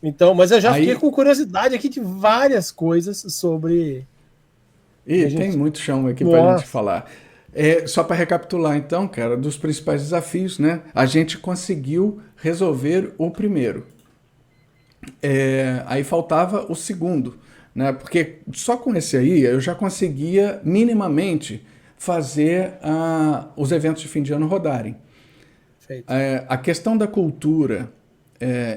Então, mas eu já fiquei Aí, com curiosidade aqui de várias coisas sobre. e tem Gente... muito chão aqui pra gente Nossa. falar. Só para recapitular, então, cara, dos principais desafios, né? A gente conseguiu resolver o primeiro. Aí faltava o segundo, né? Porque só com esse aí eu já conseguia minimamente fazer os eventos de fim de ano rodarem. Feito. A questão da cultura,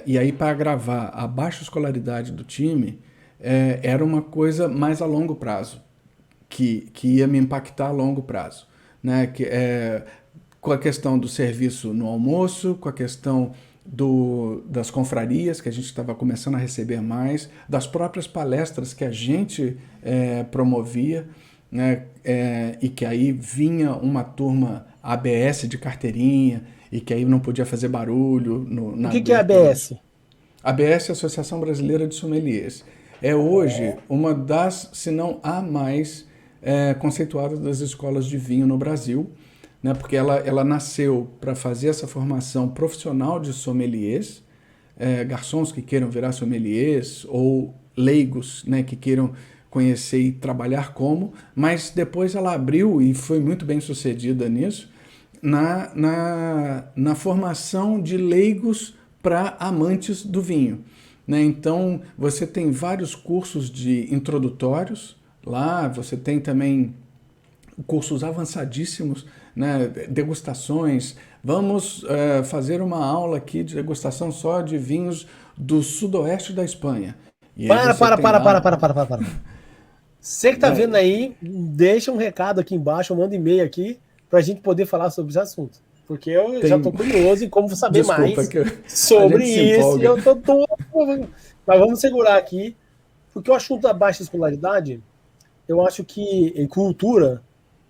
e aí para agravar a baixa escolaridade do time, era uma coisa mais a longo prazo, que ia me impactar a longo prazo. Né? Com a questão do serviço no almoço, com a questão das confrarias, que a gente estava começando a receber mais, das próprias palestras que a gente promovia, né? E que aí vinha uma turma ABS de carteirinha, e que aí não podia fazer barulho O na que é abertura. ABS? ABS é a Associação Brasileira de Sommeliers. é hoje uma das, se não a mais conceituada das escolas de vinho no Brasil, né? Porque ela nasceu para fazer essa formação profissional de sommeliers, garçons que queiram virar sommeliers ou leigos, né, que queiram conhecer e trabalhar como, mas depois ela abriu e foi muito bem sucedida nisso, na formação de leigos para amantes do vinho. Né? Então, você tem vários cursos de introdutórios lá, você tem também cursos avançadíssimos, né? Degustações. Vamos fazer uma aula aqui de degustação só de vinhos do sudoeste da Espanha. E aí Para, você para, tem para, para, lá... para, para, para, para. Você que tá vendo né? aí, deixa um recado aqui embaixo, manda e-mail aqui pra gente poder falar sobre esse assunto. Porque eu já tô Tem... curioso em como saber Desculpa, mais que a sobre gente se isso. E empolga. eu tô. Mas vamos segurar aqui, porque o assunto da baixa escolaridade, eu acho que em cultura,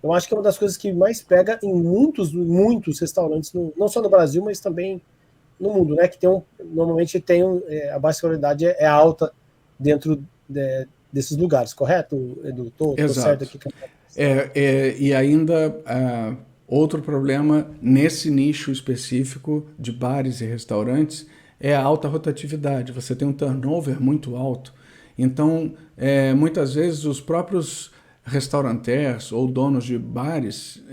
eu acho que é uma das coisas que mais pega em muitos restaurantes, não só no Brasil, mas também no mundo, né? Que normalmente a baixa escolaridade é alta dentro desses lugares, correto, Edu? Tô certo Exato. aqui. E ainda outro problema nesse nicho específico de bares e restaurantes é a alta rotatividade. Você tem um turnover muito alto. Então, muitas vezes os próprios restaurateurs ou donos de bares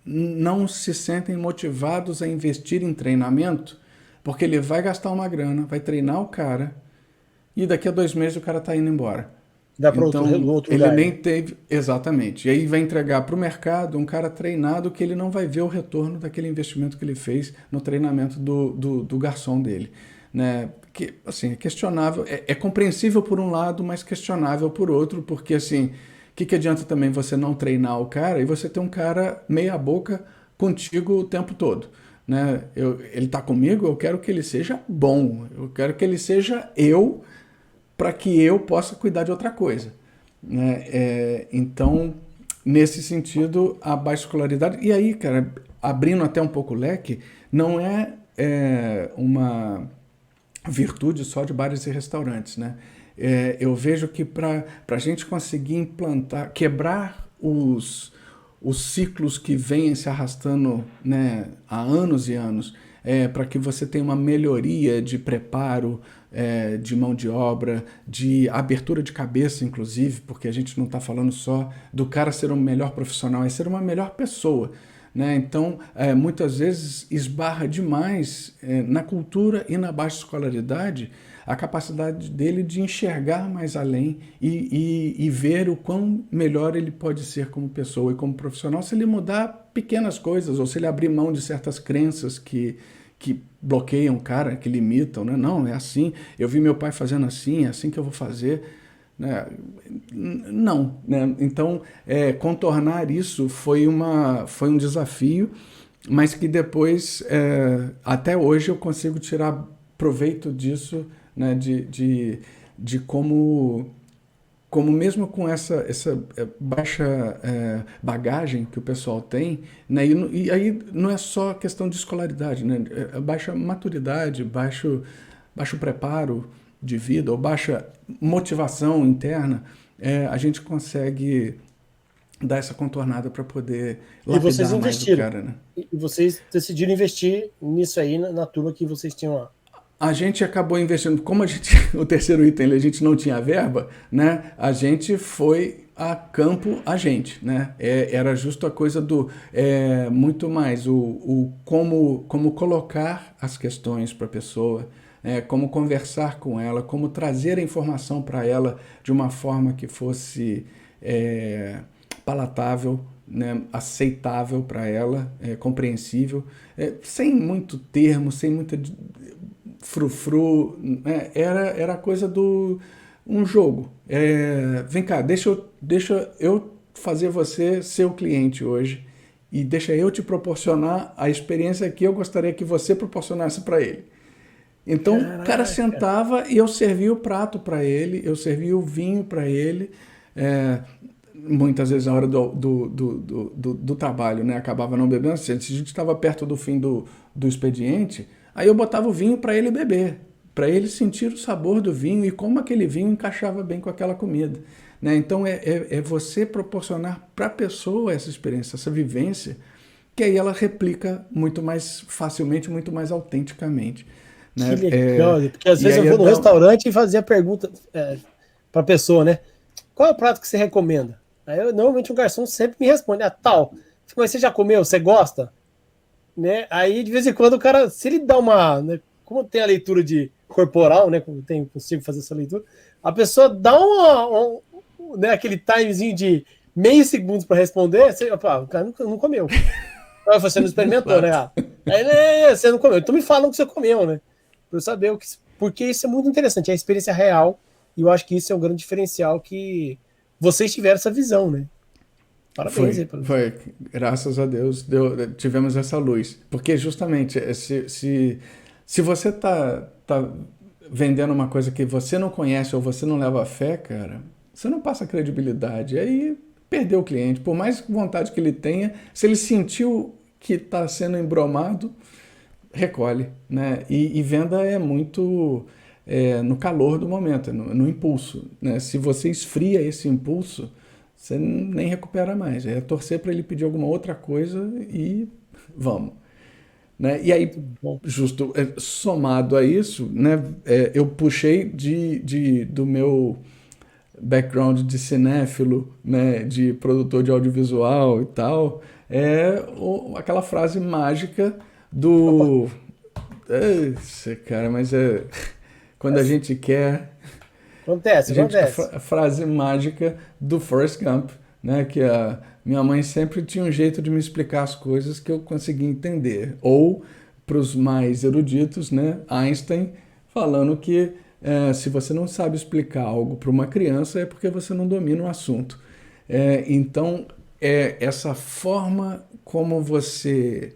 não se sentem motivados a investir em treinamento, porque ele vai gastar uma grana, vai treinar o cara e daqui a 2 meses o cara está indo embora. Vai para Então, outro ele lugar, nem né? teve. Exatamente. E aí vai entregar para o mercado um cara treinado que ele não vai ver o retorno daquele investimento que ele fez no treinamento do garçom dele. Né? Que, assim, é questionável. É compreensível por um lado, mas questionável por outro, porque, assim, o que adianta também você não treinar o cara e você ter um cara meia boca contigo o tempo todo? Né? Ele está comigo, eu quero que ele seja bom, eu quero que ele seja eu para que eu possa cuidar de outra coisa. Né? Então, nesse sentido, a baixa escolaridade. E aí, cara, abrindo até um pouco o leque, não é uma virtude só de bares e restaurantes. Né? Eu vejo que para a gente conseguir implantar, quebrar os ciclos que vêm se arrastando, né, há anos e anos, para que você tenha uma melhoria de preparo, de mão de obra, de abertura de cabeça, inclusive, porque a gente não está falando só do cara ser um melhor profissional, é ser uma melhor pessoa. Né? Então, muitas vezes esbarra demais na cultura e na baixa escolaridade a capacidade dele de enxergar mais além e ver o quão melhor ele pode ser como pessoa e como profissional se ele mudar pequenas coisas ou se ele abrir mão de certas crenças que bloqueiam o cara, que limitam. Né? Não, é assim, eu vi meu pai fazendo assim, é assim que eu vou fazer. Né? Não, né? Então contornar isso foi um desafio, mas que depois, até hoje, eu consigo tirar proveito disso, né? De como mesmo com essa baixa bagagem que o pessoal tem, né? E aí não é só questão de escolaridade, né? Baixa maturidade, baixo preparo de vida ou baixa motivação interna, a gente consegue dar essa contornada para poder E vocês lapidar mais o investiram. cara, né? E vocês decidiram investir nisso aí na turma que vocês tinham lá. A gente acabou investindo, como a gente, o terceiro item, a gente não tinha verba, né? A gente foi a campo a gente, né? Era justo a coisa do muito mais o como colocar as questões para a pessoa, como conversar com ela, como trazer a informação para ela de uma forma que fosse palatável, né, aceitável para ela, compreensível, sem muito termo, sem muita frufru, né? Era coisa do um jogo. Vem cá, deixa eu fazer você ser o cliente hoje e deixa eu te proporcionar a experiência que eu gostaria que você proporcionasse para ele. Então o cara Caraca. sentava e eu servia o prato para ele, eu servia o vinho para ele. Muitas vezes a hora do trabalho, né, acabava não bebendo. Se a gente estava perto do fim do expediente, aí eu botava o vinho para ele beber, para ele sentir o sabor do vinho e como aquele vinho encaixava bem com aquela comida, né? Então é você proporcionar para a pessoa essa experiência, essa vivência, que aí ela replica muito mais facilmente, muito mais autenticamente, Que né? legal, porque às E vezes eu aí vou no restaurante e fazia pergunta para a pessoa, né? Qual é o prato que você recomenda? Aí normalmente o garçom sempre me responde, tal. Mas você já comeu? Você gosta? Né? Aí de vez em quando o cara, se ele dá uma, né, como tem a leitura de corporal, né? Como consigo fazer essa leitura, a pessoa dá né, aquele timezinho de meio segundo para responder, o cara não comeu. Aí você não experimentou, né? Exato. Aí né, você não comeu. Então me fala o que você comeu, né? Para eu saber o que. Porque isso é muito interessante, é a experiência real, e eu acho que isso é um grande diferencial que vocês tiveram essa visão, né? Parabéns aí para você. Foi, graças a Deus tivemos essa luz. Porque justamente, se você tá vendendo uma coisa que você não conhece ou você não leva fé, cara, você não passa credibilidade. Aí perdeu o cliente. Por mais vontade que ele tenha, se ele sentiu que está sendo embromado, recolhe, né? E venda é muito no calor do momento, no impulso, né? Se você esfria esse impulso, você nem recupera mais. É torcer para ele pedir alguma outra coisa e vamos, né? E aí, Muito bom. justo somado a isso, né? Eu puxei do meu background de cinéfilo, né? De produtor de audiovisual e tal, aquela frase mágica Opa, do Esse cara, mas quando a gente quer, acontece, acontece. a frase mágica do Forrest Gump, né? Que a minha mãe sempre tinha um jeito de me explicar as coisas que eu conseguia entender. Ou, para os mais eruditos, né? Einstein falando que se você não sabe explicar algo para uma criança é porque você não domina o assunto. Então, essa forma como você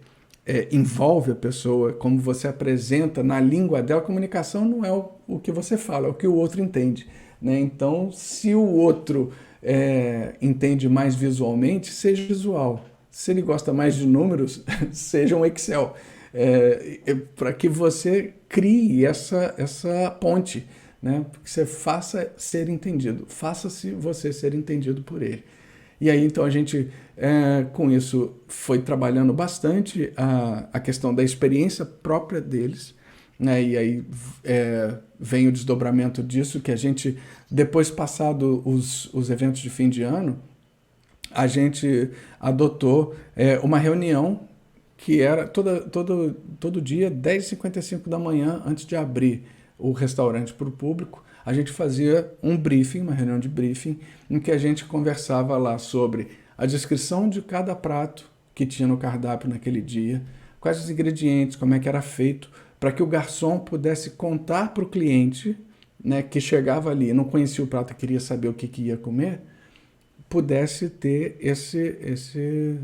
envolve a pessoa, como você apresenta na língua dela, a comunicação não é o que você fala, é o que o outro entende, né? Então, se o outro entende mais visualmente, seja visual. Se ele gosta mais de números, seja um Excel. Para que você crie essa ponte, né? Que você faça ser entendido, faça-se você ser entendido por ele. E aí, então, a gente, com isso, foi trabalhando bastante a questão da experiência própria deles, né? E aí vem o desdobramento disso, que a gente, depois passado os eventos de fim de ano, a gente adotou uma reunião que era todo dia, 10h55 da manhã, antes de abrir o restaurante para o público, a gente fazia um briefing, uma reunião de briefing, em que a gente conversava lá sobre a descrição de cada prato que tinha no cardápio naquele dia, quais os ingredientes, como é que era feito, para que o garçom pudesse contar para o cliente, né, que chegava ali, não conhecia o prato e queria saber o que ia comer, pudesse ter esses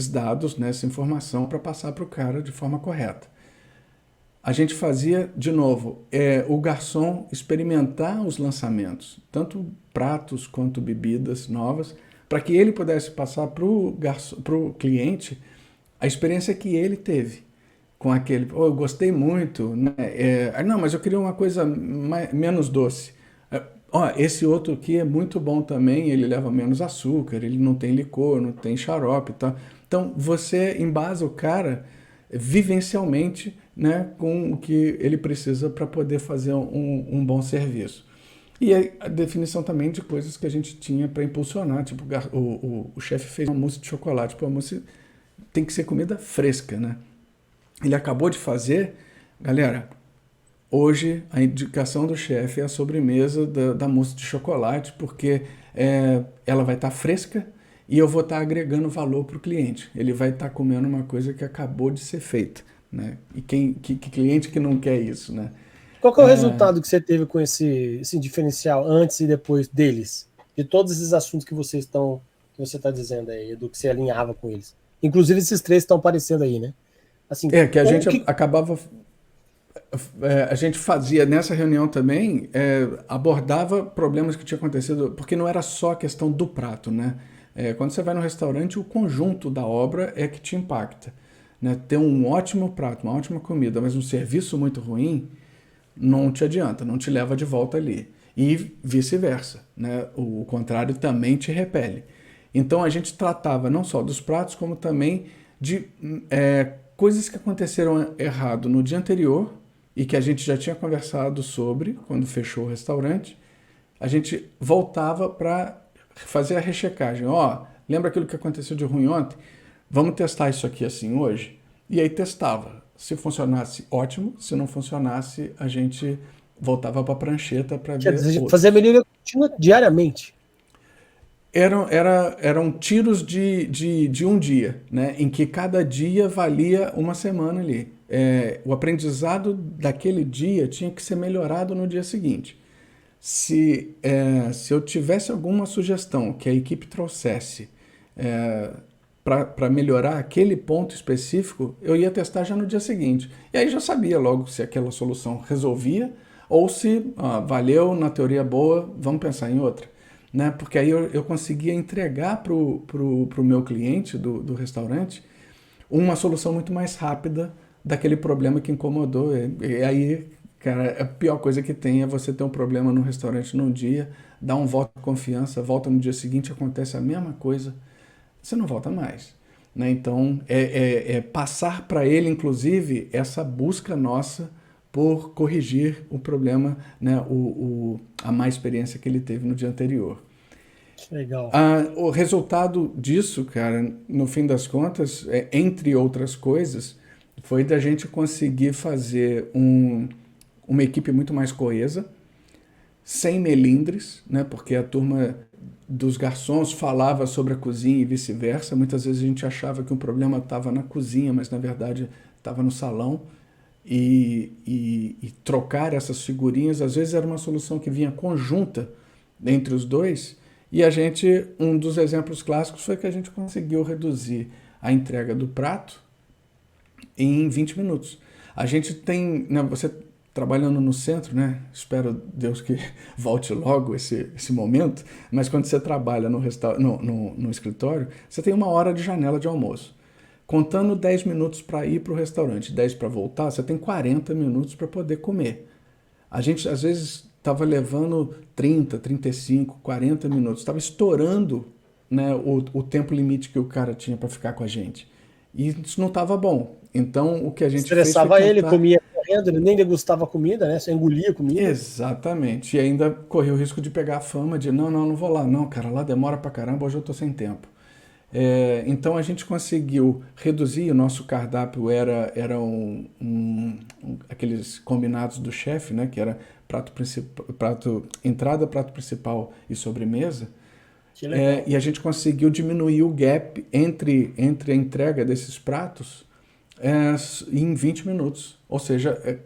dados, né, essa informação para passar para o cara de forma correta. A gente fazia, de novo, o garçom experimentar os lançamentos, tanto pratos quanto bebidas novas, para que ele pudesse passar para o cliente a experiência que ele teve com aquele. Oh, eu gostei muito, né? Não, mas eu queria uma coisa menos doce. Esse outro aqui é muito bom também, ele leva menos açúcar, ele não tem licor, não tem xarope, tá? Então você embasa o cara vivencialmente, né, com o que ele precisa para poder fazer um bom serviço. E a definição também de coisas que a gente tinha para impulsionar, tipo, o chefe fez uma mousse de chocolate, a mousse tem que ser comida fresca, né? Ele acabou de fazer, galera, hoje a indicação do chefe é a sobremesa da mousse de chocolate, porque ela vai estar fresca e eu vou estar agregando valor para o cliente. Ele vai estar comendo uma coisa que acabou de ser feita, né? E que cliente que não quer isso, né? Qual que é o resultado que você teve com esse diferencial antes e depois deles? De todos esses assuntos que você está dizendo aí, do que você alinhava com eles. Inclusive esses três estão aparecendo aí, né? Assim, que a gente acabava... a gente fazia nessa reunião também, abordava problemas que tinham acontecido, porque não era só a questão do prato, né? Quando você vai no restaurante, o conjunto da obra é que te impacta, né? Ter um ótimo prato, uma ótima comida, mas um serviço muito ruim, não te adianta, não te leva de volta ali. E vice-versa, né? O contrário também te repele. Então a gente tratava não só dos pratos, como também de coisas que aconteceram errado no dia anterior e que a gente já tinha conversado sobre quando fechou o restaurante. A gente voltava para fazer a rechecagem. Ó, lembra aquilo que aconteceu de ruim ontem? Vamos testar isso aqui assim hoje? E aí testava. Se funcionasse, ótimo. Se não funcionasse, a gente voltava para a prancheta para Quer ver dizer, fazer a outros. melhoria contínua diariamente. Eram tiros de um dia, né? Em que cada dia valia uma semana ali. O aprendizado daquele dia tinha que ser melhorado no dia seguinte. Se eu tivesse alguma sugestão que a equipe trouxesse para melhorar aquele ponto específico, eu ia testar já no dia seguinte. E aí já sabia logo se aquela solução resolvia ou se valeu, na teoria boa, vamos pensar em outra. Né? Porque aí eu conseguia entregar para o meu cliente do restaurante uma solução muito mais rápida daquele problema que incomodou. E aí, cara, a pior coisa que tem é você ter um problema no restaurante num dia, dar um voto de confiança, volta no dia seguinte, acontece a mesma coisa, você não volta mais. Né? Então, passar para ele, inclusive, essa busca nossa por corrigir o problema, né? A má experiência que ele teve no dia anterior. Legal. O resultado disso, cara, no fim das contas, entre outras coisas, foi da gente conseguir fazer uma equipe muito mais coesa, sem melindres, né? Porque a turma dos garçons falava sobre a cozinha e vice-versa. Muitas vezes a gente achava que o problema estava na cozinha, mas na verdade estava no salão. E trocar essas figurinhas, às vezes era uma solução que vinha conjunta entre os dois. E um dos exemplos clássicos foi que a gente conseguiu reduzir a entrega do prato em 20 minutos. A gente tem, né, você trabalhando no centro, né? Espero Deus que volte logo esse momento, mas quando você trabalha no escritório, você tem 1 hora de janela de almoço. Contando 10 minutos para ir para o restaurante, 10 para voltar, você tem 40 minutos para poder comer. A gente, às vezes, estava levando 30, 35, 40 minutos. Estava estourando, né, o tempo limite que o cara tinha para ficar com a gente. E isso não estava bom. Então, o que a gente fez foi Estressava ele, tentar... comia correndo, ele nem degustava a comida, né? Só engolia a comida. Exatamente. E ainda corria o risco de pegar a fama de não vou lá. Não, cara, lá demora pra caramba, hoje eu tô sem tempo. Então a gente conseguiu reduzir, o nosso cardápio era aqueles combinados do chefe, né, que era entrada, prato principal e sobremesa. Que legal. E a gente conseguiu diminuir o gap entre a entrega desses pratos em 20 minutos. Ou seja,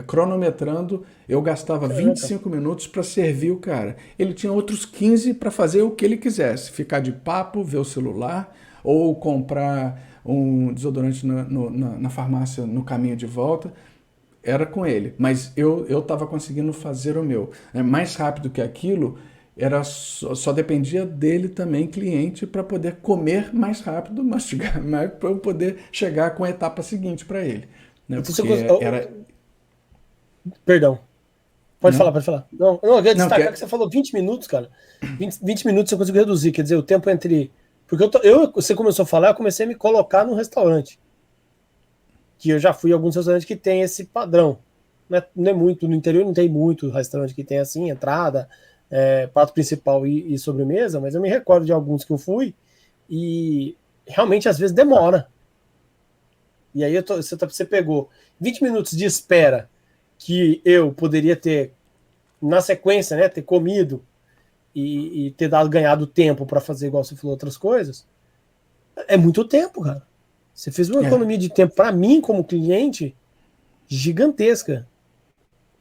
cronometrando, eu gastava Caraca. 25 minutos para servir o cara. Ele tinha outros 15 para fazer o que ele quisesse. Ficar de papo, ver o celular, ou comprar um desodorante na farmácia no caminho de volta. Era com ele. Mas eu estava conseguindo fazer o meu. Mais rápido que aquilo, só dependia dele também, cliente, para poder comer mais rápido, mastigar mais, para eu poder chegar com a etapa seguinte para ele. Né? Então você Porque era... Perdão. Pode Né? falar, pode falar. Não, eu ia Não, destacar que você falou 20 minutos, cara. 20 minutos você conseguiu reduzir, quer dizer, o tempo entre. Porque você começou a falar, eu comecei a me colocar num restaurante. Que eu já fui a alguns restaurantes que tem esse padrão. Não é muito, no interior não tem muito restaurante que tem assim, entrada, prato principal e sobremesa, mas eu me recordo de alguns que eu fui e realmente às vezes demora. E aí você pegou 20 minutos de espera que eu poderia ter, na sequência, né, ter comido e ter ganhado tempo para fazer, igual você falou, outras coisas. É muito tempo, cara. Você fez uma é, economia de tempo para mim, como cliente, gigantesca.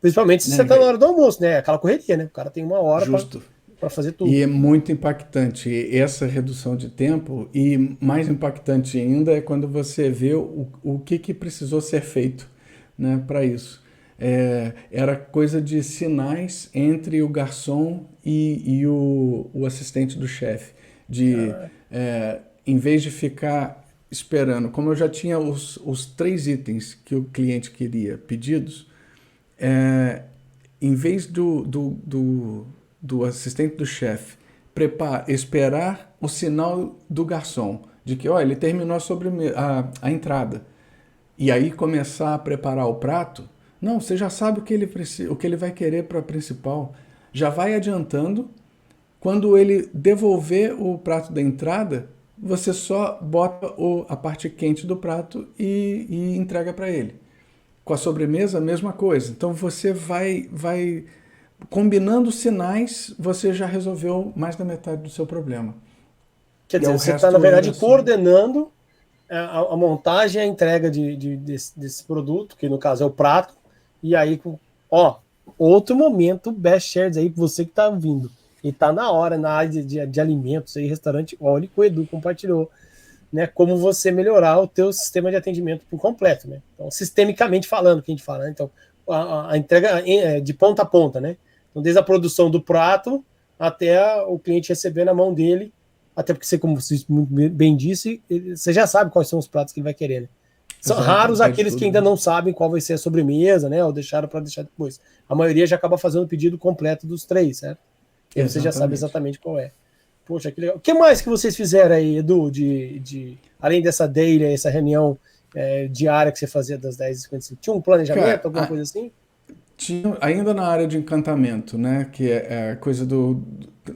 Principalmente se você né, tá na hora do almoço, né? Aquela correria, né? O cara tem 1 hora justo. para fazer E tudo. é muito impactante essa redução de tempo, e mais impactante ainda é quando você vê o que precisou ser feito, né, para isso. Era coisa de sinais entre o garçom e o assistente do chefe. Em vez de ficar esperando, como eu já tinha os 3 itens que o cliente queria pedidos, é, em vez do assistente do chefe esperar o sinal do garçom, de que ó, ele terminou a entrada, e aí começar a preparar o prato, não, você já sabe o que ele vai querer para a principal. Já vai adiantando. Quando ele devolver o prato da entrada, você só bota a parte quente do prato e entrega para ele. Com a sobremesa, a mesma coisa. Então você vai combinando sinais, você já resolveu mais da metade do seu problema. Quer E é dizer, o você está, na resto verdade, era só. coordenando a montagem e a entrega desse produto, que no caso é o prato, e aí, ó, outro momento best shares aí, você que está ouvindo, e tá na hora, na área de alimentos aí, restaurante, olha que o Edu compartilhou, né, como você melhorar o teu sistema de atendimento por completo, né, então, sistemicamente falando, que a gente fala, né? Então, a entrega de ponta a ponta, né, então, desde a produção do prato até o cliente receber na mão dele, até porque você, como você muito bem disse, você já sabe quais são os pratos que ele vai querer, né? São Exato, ele raros pede aqueles que tudo, ainda né? não sabem qual vai ser a sobremesa, né? Ou deixaram para deixar depois. A maioria já acaba fazendo o pedido completo dos três, certo? E aí você já sabe Exatamente. exatamente qual é. Poxa, que legal. O que mais que vocês fizeram aí, Edu, além dessa daily, essa reunião diária que você fazia das 10h55? Tinha um planejamento, Cara, alguma coisa assim? tinha, ainda na área de encantamento, né? Que é a coisa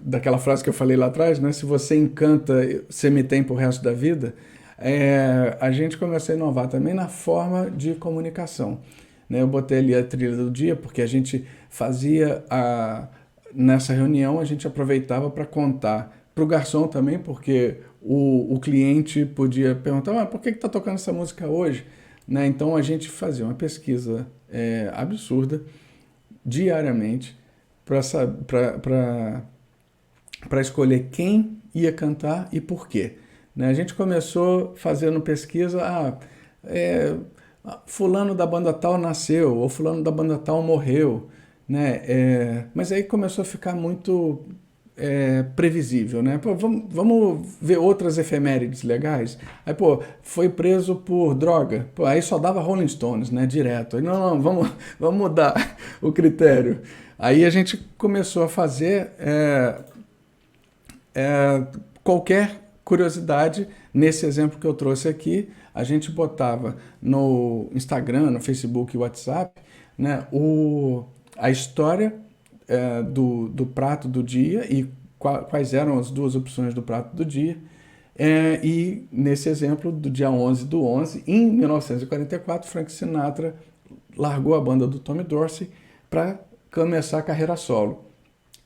daquela frase que eu falei lá atrás, né? Se você encanta, você me tem pro resto da vida. A gente começou a inovar também na forma de comunicação, né? Eu botei ali a trilha do dia, porque a gente fazia nessa reunião, a gente aproveitava para contar para o garçom também, porque o cliente podia perguntar, por que está tocando essa música hoje? Né? Então a gente fazia uma pesquisa absurda diariamente para escolher quem ia cantar e por quê. Né? A gente começou fazendo pesquisa, fulano da banda tal nasceu, ou fulano da banda tal morreu. Né? Mas aí começou a ficar muito previsível, né? Pô, vamos ver outras efemérides legais. Aí, pô, foi preso por droga. Pô, aí só dava Rolling Stones, né? Direto. Aí, não, vamos mudar o critério. Aí a gente começou a fazer qualquer curiosidade. Nesse exemplo que eu trouxe aqui, a gente botava no Instagram, no Facebook e WhatsApp, né, a história do prato do dia e quais eram as duas opções do prato do dia. E nesse exemplo, do dia 11/11, em 1944, Frank Sinatra largou a banda do Tommy Dorsey para começar a carreira solo.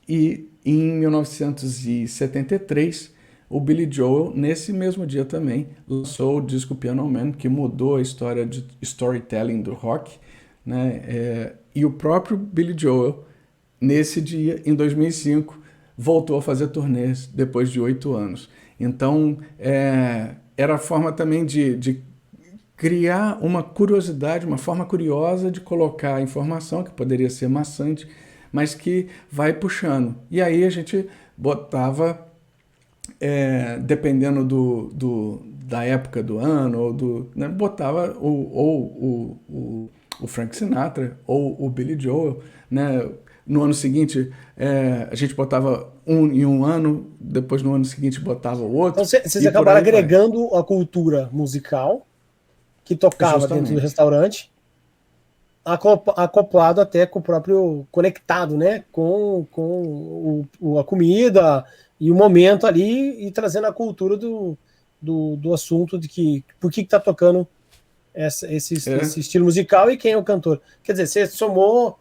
E em 1973, o Billy Joel, nesse mesmo dia também, lançou o disco Piano Man, que mudou a história de storytelling do rock. Né? E o próprio Billy Joel, nesse dia, em 2005, voltou a fazer turnês depois de 8 anos. Então, era a forma também de criar uma curiosidade, uma forma curiosa de colocar a informação, que poderia ser maçante, mas que vai puxando. E aí a gente botava, dependendo da época do ano, né, botava o Frank Sinatra ou o Billy Joel. Né? No ano seguinte, a gente botava um em um ano, depois no ano seguinte botava o Então outro, vocês e por acabaram aí vai. agregando a cultura musical que tocava dentro do Justamente. restaurante, acoplado até com o próprio conectado, né, com a comida e o momento ali, e trazendo a cultura do assunto de que por que está tocando esse estilo musical e quem é o cantor. Quer dizer, você somou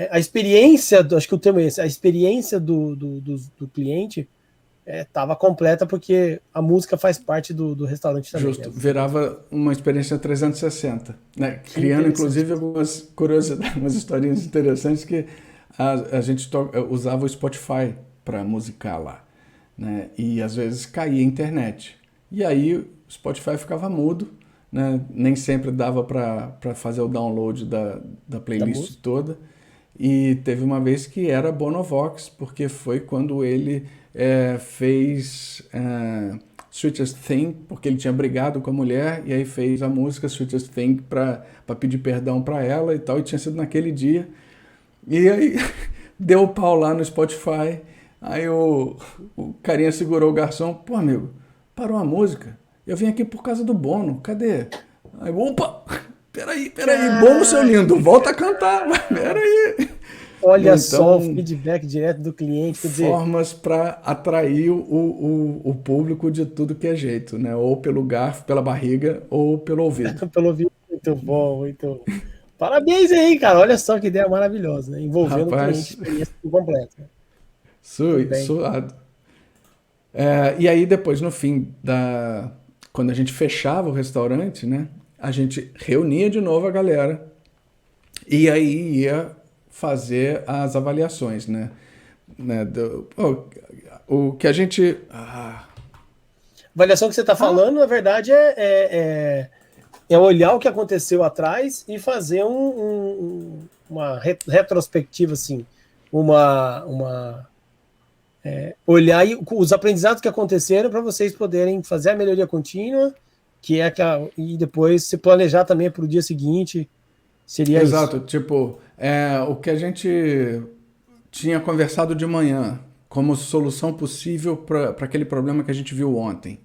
a experiência, acho que o termo é esse, a experiência do cliente estava completa, porque a música faz parte do restaurante também, né? Justo, virava uma experiência 360, né? Que Criando interessante. inclusive algumas curiosidades, umas historinhas interessantes que a gente usava o Spotify para musicar lá, né? E às vezes caía a internet. E aí o Spotify ficava mudo, né? Nem sempre dava para fazer o download da Da playlist música. toda. E teve uma vez que era Bonovox, porque foi quando ele fez Sweetest Thing, porque ele tinha brigado com a mulher, e aí fez a música Sweetest Thing para pedir perdão para ela e tal, e tinha sido naquele dia. E aí deu o pau lá no Spotify, aí o carinha segurou o garçom, pô amigo, parou a música, eu vim aqui por causa do Bono, cadê? Aí, opa, peraí, Bono seu lindo, volta a cantar, peraí. Olha só o Então, feedback direto do cliente, quer dizer, formas para atrair o público de tudo que é jeito, né? Ou pelo garfo, pela barriga, ou pelo ouvido. pelo visto, muito bom, muito bom. Parabéns aí, cara. Olha só que ideia maravilhosa, né? Envolvendo o cliente, Rapaz, experiência completa. Né? Muito bem. suado. E aí depois, no fim quando a gente fechava o restaurante, né? A gente reunia de novo a galera e aí ia fazer as avaliações, né? O que a gente... A avaliação que você está falando, na verdade, é olhar o que aconteceu atrás e fazer uma retrospectiva, assim, olhar os aprendizados que aconteceram para vocês poderem fazer a melhoria contínua, e depois se planejar também para o dia seguinte, seria isso. Exato, tipo, o que a gente tinha conversado de manhã como solução possível para aquele problema que a gente viu ontem.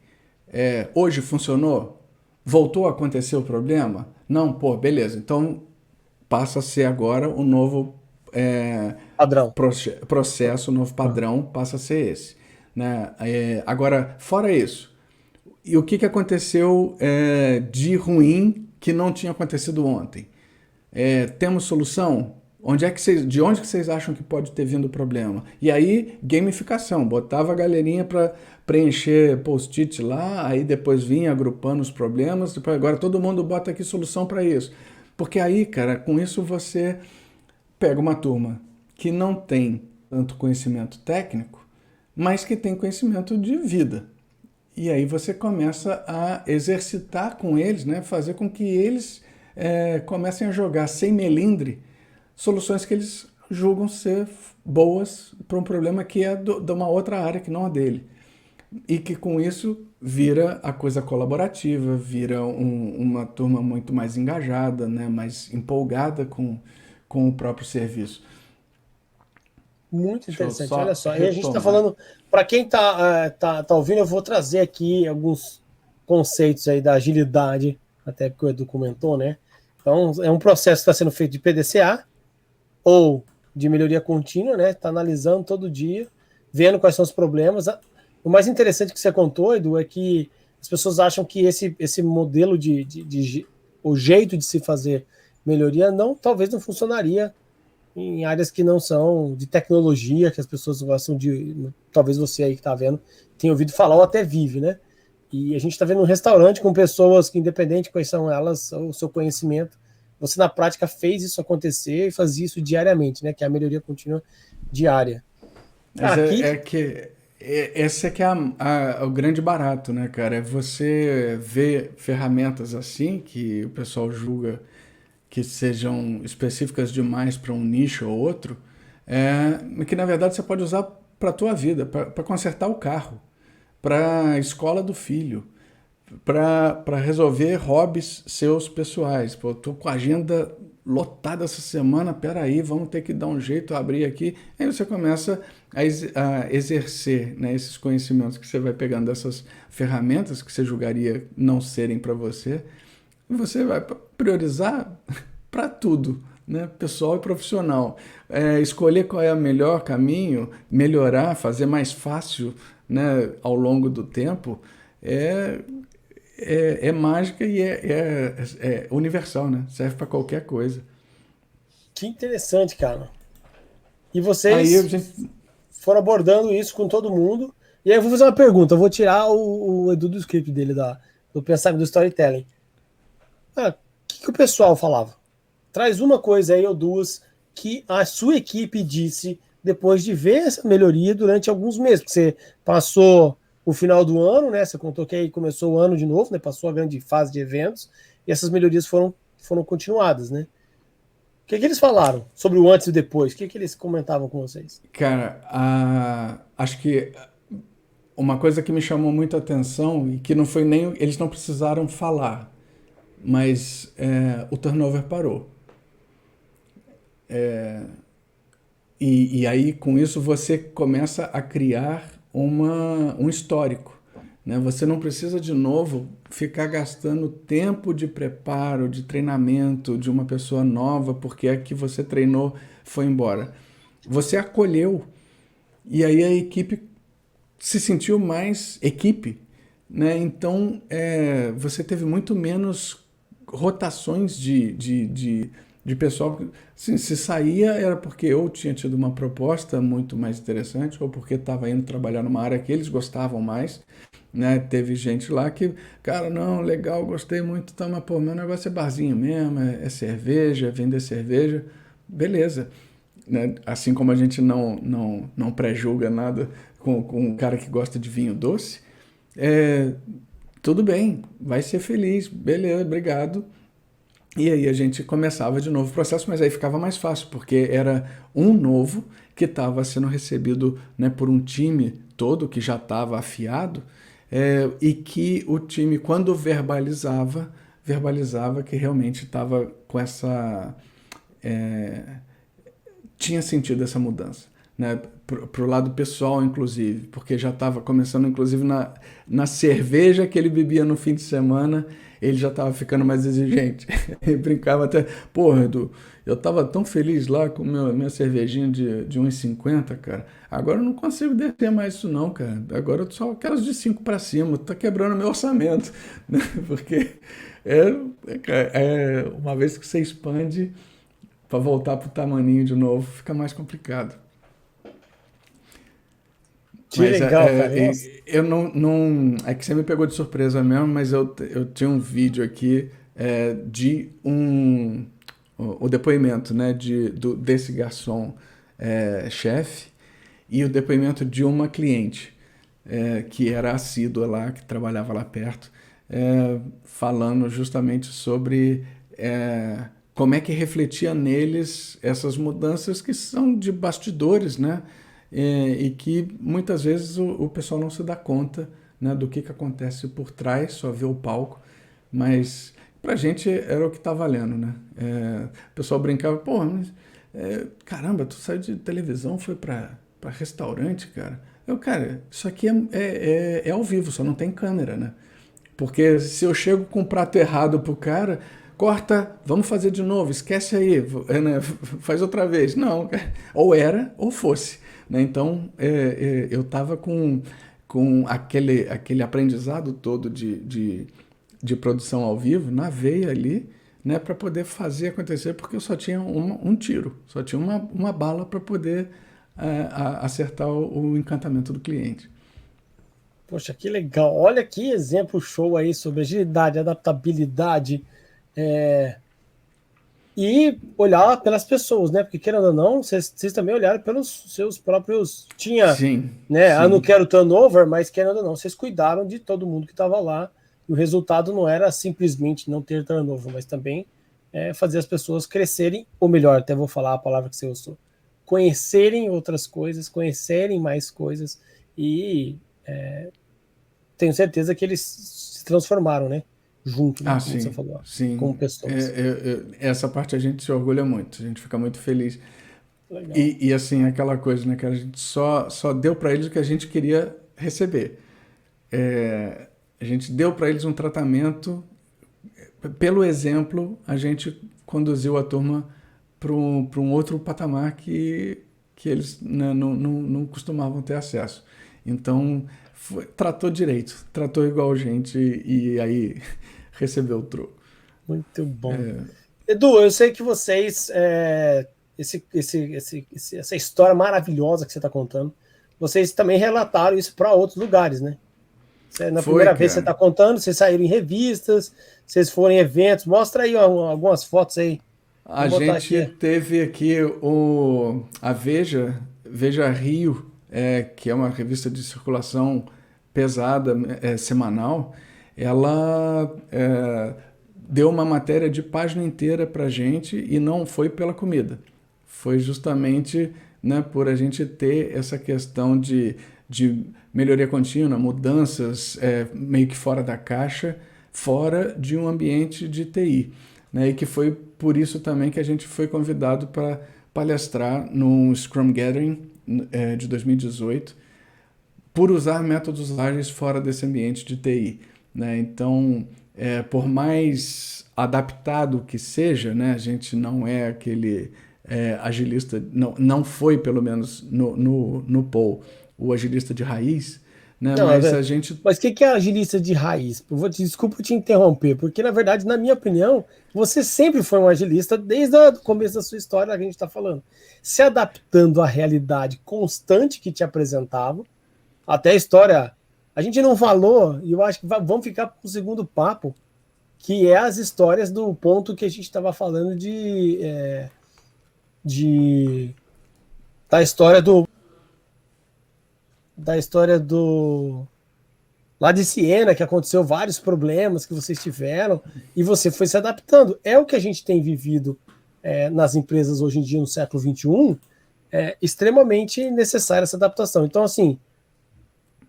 Hoje funcionou? Voltou a acontecer o problema? Não, pô, beleza. Então passa a ser agora o novo Padrão. processo, o novo padrão passa a ser esse. Né? Agora, fora isso, e o que aconteceu de ruim que não tinha acontecido ontem? Temos solução? De onde que vocês acham que pode ter vindo o problema? E aí, gamificação. Botava a galerinha para preencher post-it lá, aí depois vinha agrupando os problemas, depois agora todo mundo bota aqui solução para isso. Porque aí, cara, com isso você pega uma turma que não tem tanto conhecimento técnico, mas que tem conhecimento de vida. E aí você começa a exercitar com eles, né? Fazer com que eles comecem a jogar sem melindre soluções que eles julgam ser boas para um problema que é de uma outra área que não a dele. E que com isso vira a coisa colaborativa, vira uma turma muito mais engajada, né? Mais empolgada com o próprio serviço. Muito Deixa eu interessante, olha só só. E a gente está retomar. falando, para quem tá ouvindo, eu vou trazer aqui alguns conceitos aí da agilidade, até porque o Edu comentou, né? Então, é um processo que está sendo feito de PDCA ou de melhoria contínua, né? Está analisando todo dia, vendo quais são os problemas. O mais interessante que você contou, Edu, é que as pessoas acham que esse modelo o jeito de se fazer melhoria talvez não funcionaria em áreas que não são de tecnologia, que as pessoas gostam de. Talvez você aí que está vendo tenha ouvido falar ou até vive, né? E a gente está vendo um restaurante com pessoas que, independente de quais são elas, o seu conhecimento, você na prática fez isso acontecer e fazia isso diariamente, né? Que é a melhoria contínua diária. Cara, Mas aqui, esse é que é o grande barato, né, cara? É você ver ferramentas assim que o pessoal julga que sejam específicas demais para um nicho ou outro, que na verdade você pode usar para a tua vida, para consertar o carro, para a escola do filho, para resolver hobbies seus pessoais. Pô, tô com a agenda lotada essa semana, peraí, vamos ter que dar um jeito, abrir aqui. Aí você começa a exercer, né, esses conhecimentos que você vai pegando dessas ferramentas que você julgaria não serem para você, e você vai priorizar para tudo, né, pessoal e profissional. Escolher qual é o melhor caminho, melhorar, fazer mais fácil, né, ao longo do tempo, é, é mágica e é universal, né? Serve para qualquer coisa. que interessante, cara. E Aí a vocês gente. foram abordando isso com todo mundo. E aí eu vou fazer uma pergunta, eu vou tirar o Edu do script dele, do pensamento do storytelling. O que o pessoal falava? Traz uma coisa aí ou duas que a sua equipe disse depois de ver essa melhoria durante alguns meses, porque você passou o final do ano, né? Você contou que aí começou o ano de novo, né? Passou a grande fase de eventos e essas melhorias foram continuadas, né? O que eles falaram sobre o antes e o depois? O que eles comentavam com vocês? Cara, acho que uma coisa que me chamou muita atenção e que não foi nem. Eles não precisaram falar, mas o turnover parou. E aí, com isso, você começa a criar um histórico, né? Você não precisa, de novo, ficar gastando tempo de preparo, de treinamento de uma pessoa nova, porque a que você treinou foi embora. Você acolheu, e aí a equipe se sentiu mais equipe, né? Então, você teve muito menos rotações de pessoal. Assim, se saía era porque ou tinha tido uma proposta muito mais interessante, ou porque estava indo trabalhar numa área que eles gostavam mais, né? Teve gente lá que, cara, não, legal, gostei muito, tá, mas pô, meu negócio é barzinho mesmo, é cerveja, vender cerveja, beleza. Né? Assim como a gente não pré-julga nada com um cara que gosta de vinho doce, é, tudo bem, vai ser feliz, beleza, obrigado. E aí a gente começava de novo o processo, mas aí ficava mais fácil, porque era um novo que estava sendo recebido, né, por um time todo que já estava afiado, e que o time, quando verbalizava que realmente estava com essa... tinha sentido essa mudança, né? Pro lado pessoal, inclusive, porque já estava começando, inclusive, na cerveja que ele bebia no fim de semana, ele já estava ficando mais exigente. Ele brincava até, porra, Edu, eu estava tão feliz lá com minha cervejinha de 1,50, cara. Agora eu não consigo descer mais isso não, cara. Agora eu só quero as de 5 para cima, tá quebrando meu orçamento, né? Porque uma vez que você expande, para voltar pro tamaninho de novo, fica mais complicado. Que Mas legal, cara. Nossa. eu não. É que você me pegou de surpresa mesmo, mas eu tinha um vídeo aqui de o depoimento, né, desse garçom chefe e o depoimento de uma cliente que era assídua lá, que trabalhava lá perto, falando justamente sobre como é que refletia neles essas mudanças que são de bastidores, né? E que muitas vezes o pessoal não se dá conta, né, do que acontece por trás, só vê o palco, mas pra gente era o que tá valendo, né? O pessoal brincava, pô, mas caramba, tu saiu de televisão, foi pra restaurante, cara. Cara, isso aqui é ao vivo, só não tem câmera, né? Porque se eu chego com um prato errado pro cara, corta, vamos fazer de novo, esquece aí, né? Faz outra vez. Não, ou era ou fosse. Né? Então, eu estava com aquele aprendizado todo de produção ao vivo na veia ali, né, para poder fazer acontecer, porque eu só tinha um tiro, só tinha uma bala para poder acertar o encantamento do cliente. Poxa, que legal. Olha que exemplo show aí sobre agilidade, adaptabilidade, e olhar pelas pessoas, né? Porque querendo ou não, vocês também olharam pelos seus próprios. Tinha, Sim, né? Eu não sim. quero turnover, mas querendo ou não, vocês cuidaram de todo mundo que estava lá. E o resultado não era simplesmente não ter turnover, mas também fazer as pessoas crescerem, ou melhor, até vou falar a palavra que você usou, conhecerem outras coisas, conhecerem mais coisas, e tenho certeza que eles se transformaram, né? Junto, né? Ah, Como você sim, falou, sim. como pessoas. Essa parte a gente se orgulha muito, a gente fica muito feliz. Legal. E assim, aquela coisa, né, que a gente só deu para eles o que a gente queria receber. A gente deu para eles um tratamento, pelo exemplo, a gente conduziu a turma para um outro patamar que eles, né, não costumavam ter acesso. Então, tratou direito, tratou igual a gente e aí recebeu o troco. Muito bom. Edu, eu sei que vocês, essa história maravilhosa que você está contando, vocês também relataram isso para outros lugares, né? Na Foi, primeira vez que você cara. está contando, vocês saíram em revistas, vocês foram em eventos. Mostra aí algumas fotos aí. A Vou botar gente aqui. teve aqui a Veja Rio, que é uma revista de circulação pesada, semanal. Ela deu uma matéria de página inteira para a gente e não foi pela comida. Foi justamente, né, por a gente ter essa questão de de melhoria contínua, mudanças meio que fora da caixa, fora de um ambiente de TI, né? E que foi por isso também que a gente foi convidado para palestrar no Scrum Gathering de 2018, por usar métodos ágeis fora desse ambiente de TI, né? Então, por mais adaptado que seja, né, a gente não é aquele agilista, não foi pelo menos no Paul, o agilista de raiz, né, Não, mas a gente mas o que é agilista de raiz? Desculpa te interromper, porque na verdade, na minha opinião, você sempre foi um agilista desde o começo da sua história, que a gente está falando, se adaptando à realidade constante que te apresentava, até a história. A gente não falou, e eu acho que vamos ficar para o segundo papo, que é as histórias do ponto que a gente estava falando de da história do lá de Siena, que aconteceu vários problemas que vocês tiveram, e você foi se adaptando. É o que a gente tem vivido nas empresas hoje em dia, no século XXI, extremamente necessária essa adaptação. Então, assim,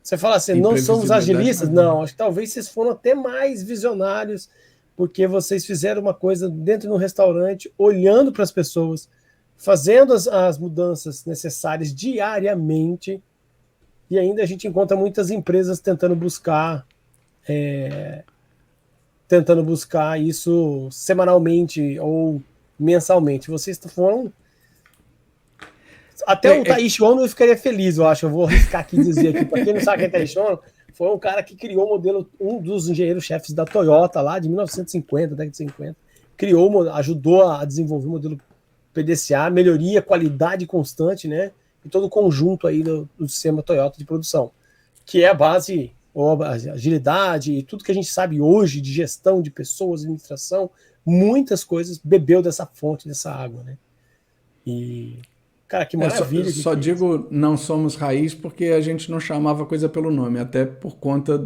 você fala assim, não somos imprevisibilidade agilistas? maior. Não, acho que talvez vocês foram até mais visionários, porque vocês fizeram uma coisa dentro de um restaurante, olhando para as pessoas, fazendo as mudanças necessárias diariamente, e ainda a gente encontra muitas empresas tentando buscar isso semanalmente ou mensalmente. Vocês foram. Até o Taishi Ono eu ficaria feliz, eu acho. Eu vou arriscar aqui dizer aqui. Para quem não sabe quem é Taishi Ono, foi um cara que criou o modelo, um dos engenheiros-chefes da Toyota lá de 1950, década de 50. Ajudou a desenvolver o modelo PDCA, melhoria, qualidade constante, né? E todo o conjunto aí do sistema Toyota de produção, que é a base, a agilidade e tudo que a gente sabe hoje de gestão de pessoas, administração, muitas coisas bebeu dessa fonte, dessa água, né? E, cara, que maravilha. Só digo não somos raiz porque a gente não chamava a coisa pelo nome, até por conta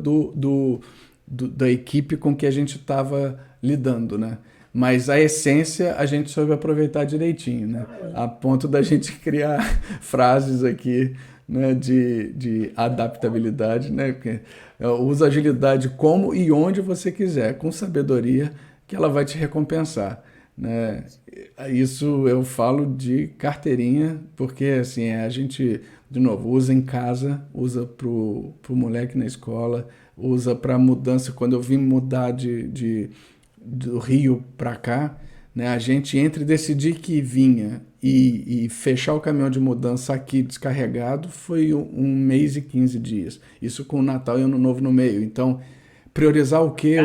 da equipe com que a gente estava lidando, né? Mas a essência a gente soube aproveitar direitinho, né? A ponto da gente criar frases aqui, né, de adaptabilidade, né? Porque usa agilidade como e onde você quiser, com sabedoria, que ela vai te recompensar, né? Isso eu falo de carteirinha, porque assim, a gente, de novo, usa em casa, usa pro moleque na escola, usa para mudança. Quando eu vim mudar do Rio para cá, né, a gente entre decidir que vinha e fechar o caminhão de mudança aqui descarregado foi 1 mês e 15 dias. Isso com o Natal e Ano Novo no meio. Então, priorizar o quê?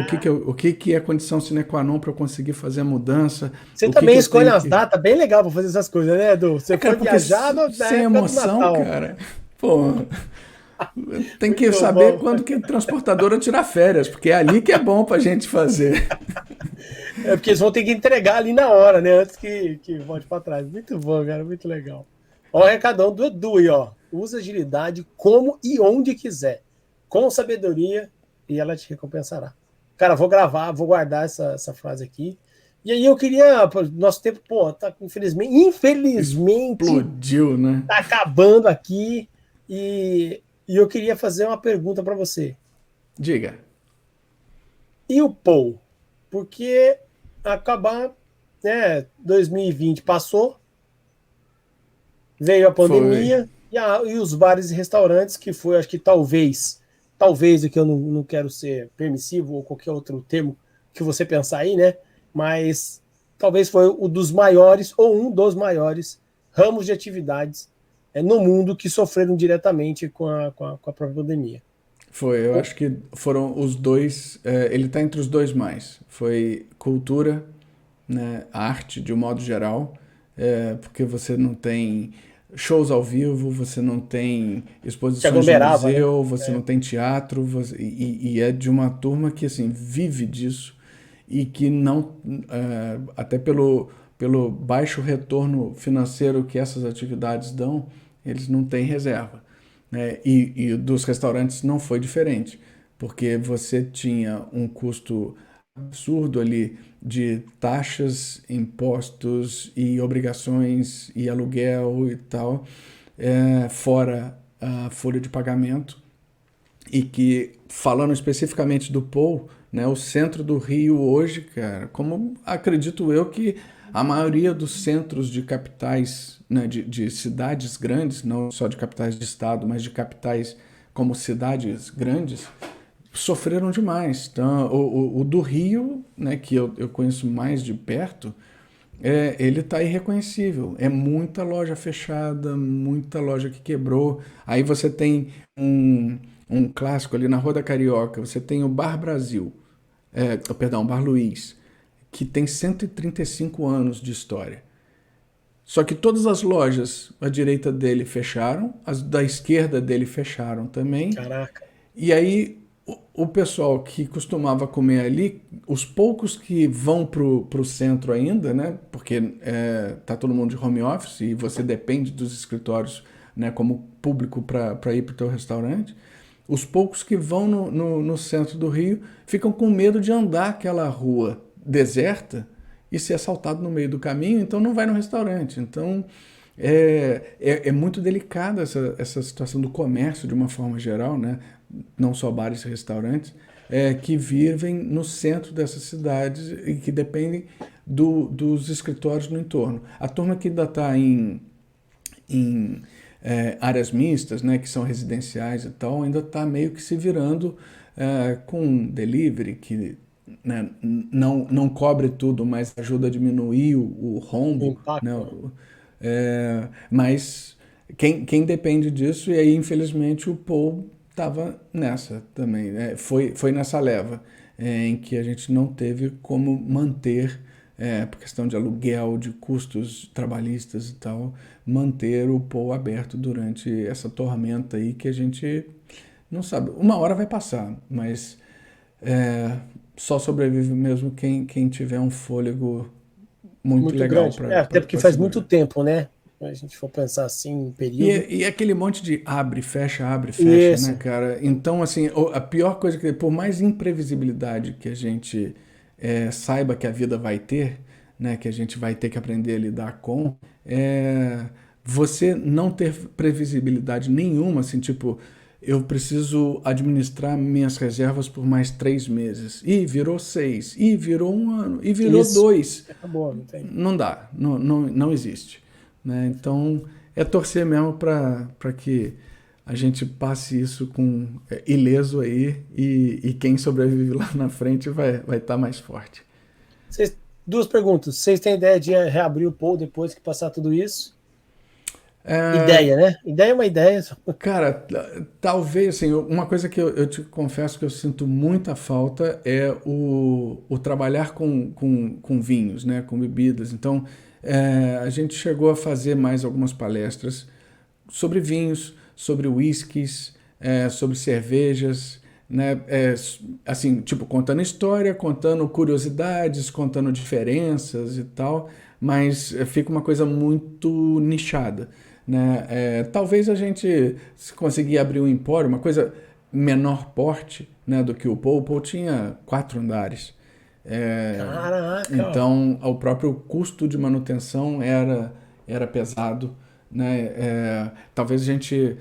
O que é condição sine qua non para eu conseguir fazer a mudança? Você O que também eu escolhe tenho as que... datas bem legal para fazer essas coisas, né, Edu? Você Cara, foi porque viajar na sem época do emoção, Natal. cara, pô, tem que Muito saber bom. quando que a transportadora tirar férias, porque é ali que é bom pra gente fazer. É porque eles vão ter que entregar ali na hora, né? Antes que volte para trás. Muito bom, cara. Muito legal. Ó, o recadão do Edu aí, ó. Usa agilidade como e onde quiser. Com sabedoria e ela te recompensará. Cara, vou gravar, vou guardar essa frase aqui. E aí eu queria. Nosso tempo, pô, tá infelizmente Explodiu, né? tá acabando aqui. E eu queria fazer uma pergunta para você. Diga. E o Paul? Porque acabar, né? 2020 passou, veio a Foi. pandemia e os bares e restaurantes, que foi, acho que talvez aqui eu não quero ser permissivo ou qualquer outro termo que você pensar aí, né? Mas talvez foi o dos maiores ou um dos maiores ramos de atividades no mundo que sofreram diretamente com a própria pandemia. Foi, eu acho que foram os dois, ele está entre os dois mais. Foi cultura, né, arte de um modo geral, porque você não tem shows ao vivo, você não tem Se exposições de aglomerava, né? museu, você não tem teatro, e é de uma turma que assim vive disso e que não, até pelo baixo retorno financeiro que essas atividades dão, eles não têm reserva, né? E dos restaurantes não foi diferente, porque você tinha um custo absurdo ali de taxas, impostos e obrigações e aluguel e tal, fora a folha de pagamento e que, falando especificamente do Paul, né, o centro do Rio hoje, cara, como acredito eu que a maioria dos centros de capitais, né, de cidades grandes, não só de capitais de estado, mas de capitais como cidades grandes, sofreram demais. Então, o do Rio, né, que eu conheço mais de perto, ele está irreconhecível. É muita loja fechada, muita loja que quebrou. Aí você tem um clássico ali na Rua da Carioca, você tem o Bar Brasil, perdão, o Bar Luiz, que tem 135 anos de história. Só que todas as lojas à direita dele fecharam, as da esquerda dele fecharam também. Caraca. E aí o pessoal que costumava comer ali, os poucos que vão pro centro ainda, né? Porque tá todo mundo de home office e você depende dos escritórios, né, como público para ir para o teu restaurante. Os poucos que vão no centro do Rio ficam com medo de andar aquela rua deserta e ser assaltado no meio do caminho, então não vai no restaurante. Então é muito delicada essa situação do comércio de uma forma geral, né? Não só bares e restaurantes, que vivem no centro dessas cidades e que dependem dos escritórios no entorno. A turma que ainda está em áreas mistas, né, que são residenciais e tal, ainda está meio que se virando com delivery, que, né, não cobre tudo, mas ajuda a diminuir o rombo, né, Impacto, né? mas quem depende disso, e aí infelizmente o Paul estava nessa também, né? Foi nessa leva em que a gente não teve como manter, por questão de aluguel, de custos trabalhistas e tal, manter o Paul aberto durante essa tormenta aí que a gente não sabe. Uma hora vai passar, mas só sobrevive mesmo quem tiver um fôlego muito Muito legal grande. Até porque para faz muito segurar. tempo, né? Se a gente for pensar assim, em período. E aquele monte de abre, fecha, né, Isso. cara? Então, assim, a pior coisa que, por mais imprevisibilidade que a gente saiba que a vida vai ter, né, que a gente vai ter que aprender a lidar com, você não ter previsibilidade nenhuma, assim, tipo, eu preciso administrar minhas reservas por mais 3 meses. E virou 6, e virou um ano, e virou Isso. 2. Acabou, não tem. Não dá, não existe. Né? Então, é torcer mesmo para que a gente passe isso com ileso aí e quem sobrevive lá na frente vai estar mais forte. Duas perguntas. Vocês têm ideia de reabrir o pool depois que passar tudo isso? É, Ideia, né? Ideia é uma ideia. cara, talvez, assim, uma coisa que eu te confesso que eu sinto muita falta é o trabalhar com vinhos, né, com bebidas. Então, a gente chegou a fazer mais algumas palestras sobre vinhos, sobre whiskies, sobre cervejas, né, assim, tipo, contando história, contando curiosidades, contando diferenças e tal, mas fica uma coisa muito nichada. Né? Talvez a gente, se conseguir abrir um empório, uma coisa menor porte, né, do que o Paul. O Paul tinha 4 andares. Caraca! Então, o próprio custo de manutenção era pesado. Né? Talvez a gente,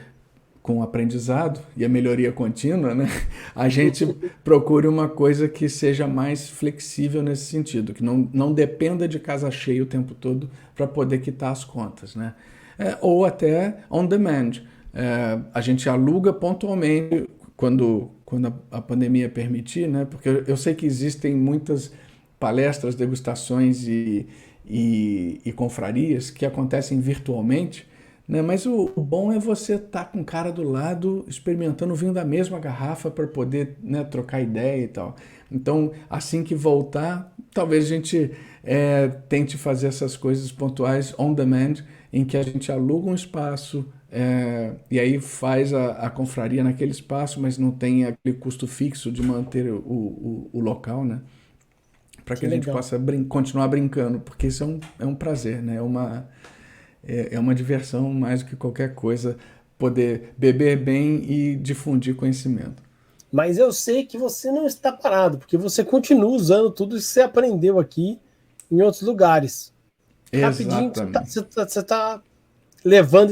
com o aprendizado e a melhoria contínua, né, a gente procure uma coisa que seja mais flexível nesse sentido, que não dependa de casa cheia o tempo todo para poder quitar as contas. Né? Ou até on demand. A gente aluga pontualmente quando a pandemia permitir, né? Porque eu sei que existem muitas palestras, degustações e confrarias que acontecem virtualmente, né? Mas o bom é você estar com o cara do lado experimentando o vinho da mesma garrafa para poder, né, trocar ideia e tal. Então, assim que voltar, talvez a gente tente fazer essas coisas pontuais on demand, em que a gente aluga um espaço e aí faz a confraria naquele espaço, mas não tem aquele custo fixo de manter o local, né? Para que Que a gente legal. possa continuar brincando, porque isso é um prazer, né? É uma diversão mais do que qualquer coisa, poder beber bem e difundir conhecimento. Mas eu sei que você não está parado, porque você continua usando tudo isso que você aprendeu aqui em outros lugares. Rapidinho, Exatamente. você tá levando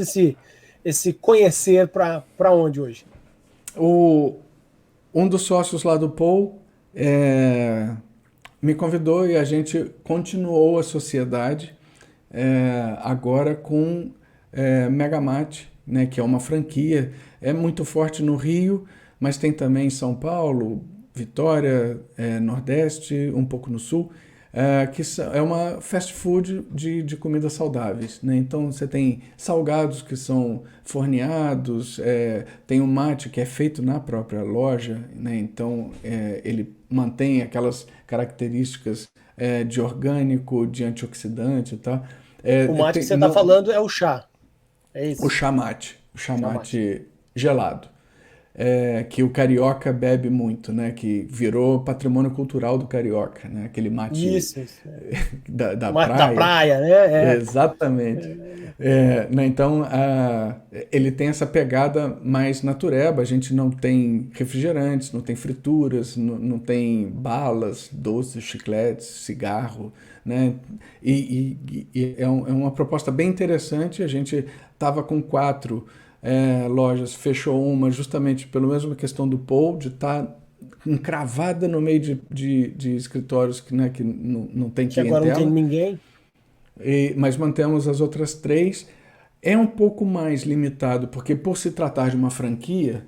esse conhecer para onde hoje? Um dos sócios lá do Paul me convidou e a gente continuou a sociedade agora com Megamat, né, que é uma franquia, é muito forte no Rio, mas tem também em São Paulo, Vitória, Nordeste, um pouco no Sul, que é uma fast food de comidas saudáveis, né? Então você tem salgados que são forneados, tem o mate que é feito na própria loja, né? Então ele mantém aquelas características de orgânico, de antioxidante e tal. O mate que você está falando é o chá, é O isso? chamate, o Chá mate. chamate gelado. Que o carioca bebe muito, né? Que virou patrimônio cultural do carioca, né? Aquele mate Isso. da Mate da praia. praia, né? Exatamente. Né, então, ele tem essa pegada mais natureba. A gente não tem refrigerantes, não tem frituras, não tem balas, doces, chicletes, cigarro, né? E é uma proposta bem interessante. A gente estava com 4 lojas, fechou uma justamente pela mesma questão do Paul, de estar encravada no meio de escritórios né, que não tem Que agora não tem clientela. ninguém. Mas mantemos as outras 3. É um pouco mais limitado, porque por se tratar de uma franquia,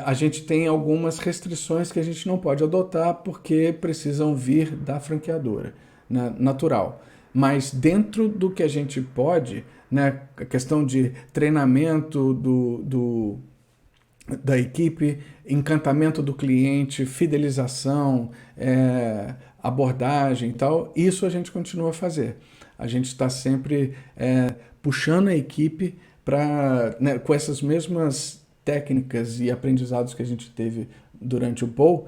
a gente tem algumas restrições que a gente não pode adotar porque precisam vir da franqueadora, né, natural. Mas dentro do que a gente pode, né, a questão de treinamento da equipe, encantamento do cliente, fidelização, abordagem e tal, isso a gente continua a fazer. A gente está sempre puxando a equipe para, né, com essas mesmas técnicas e aprendizados que a gente teve durante o Paul,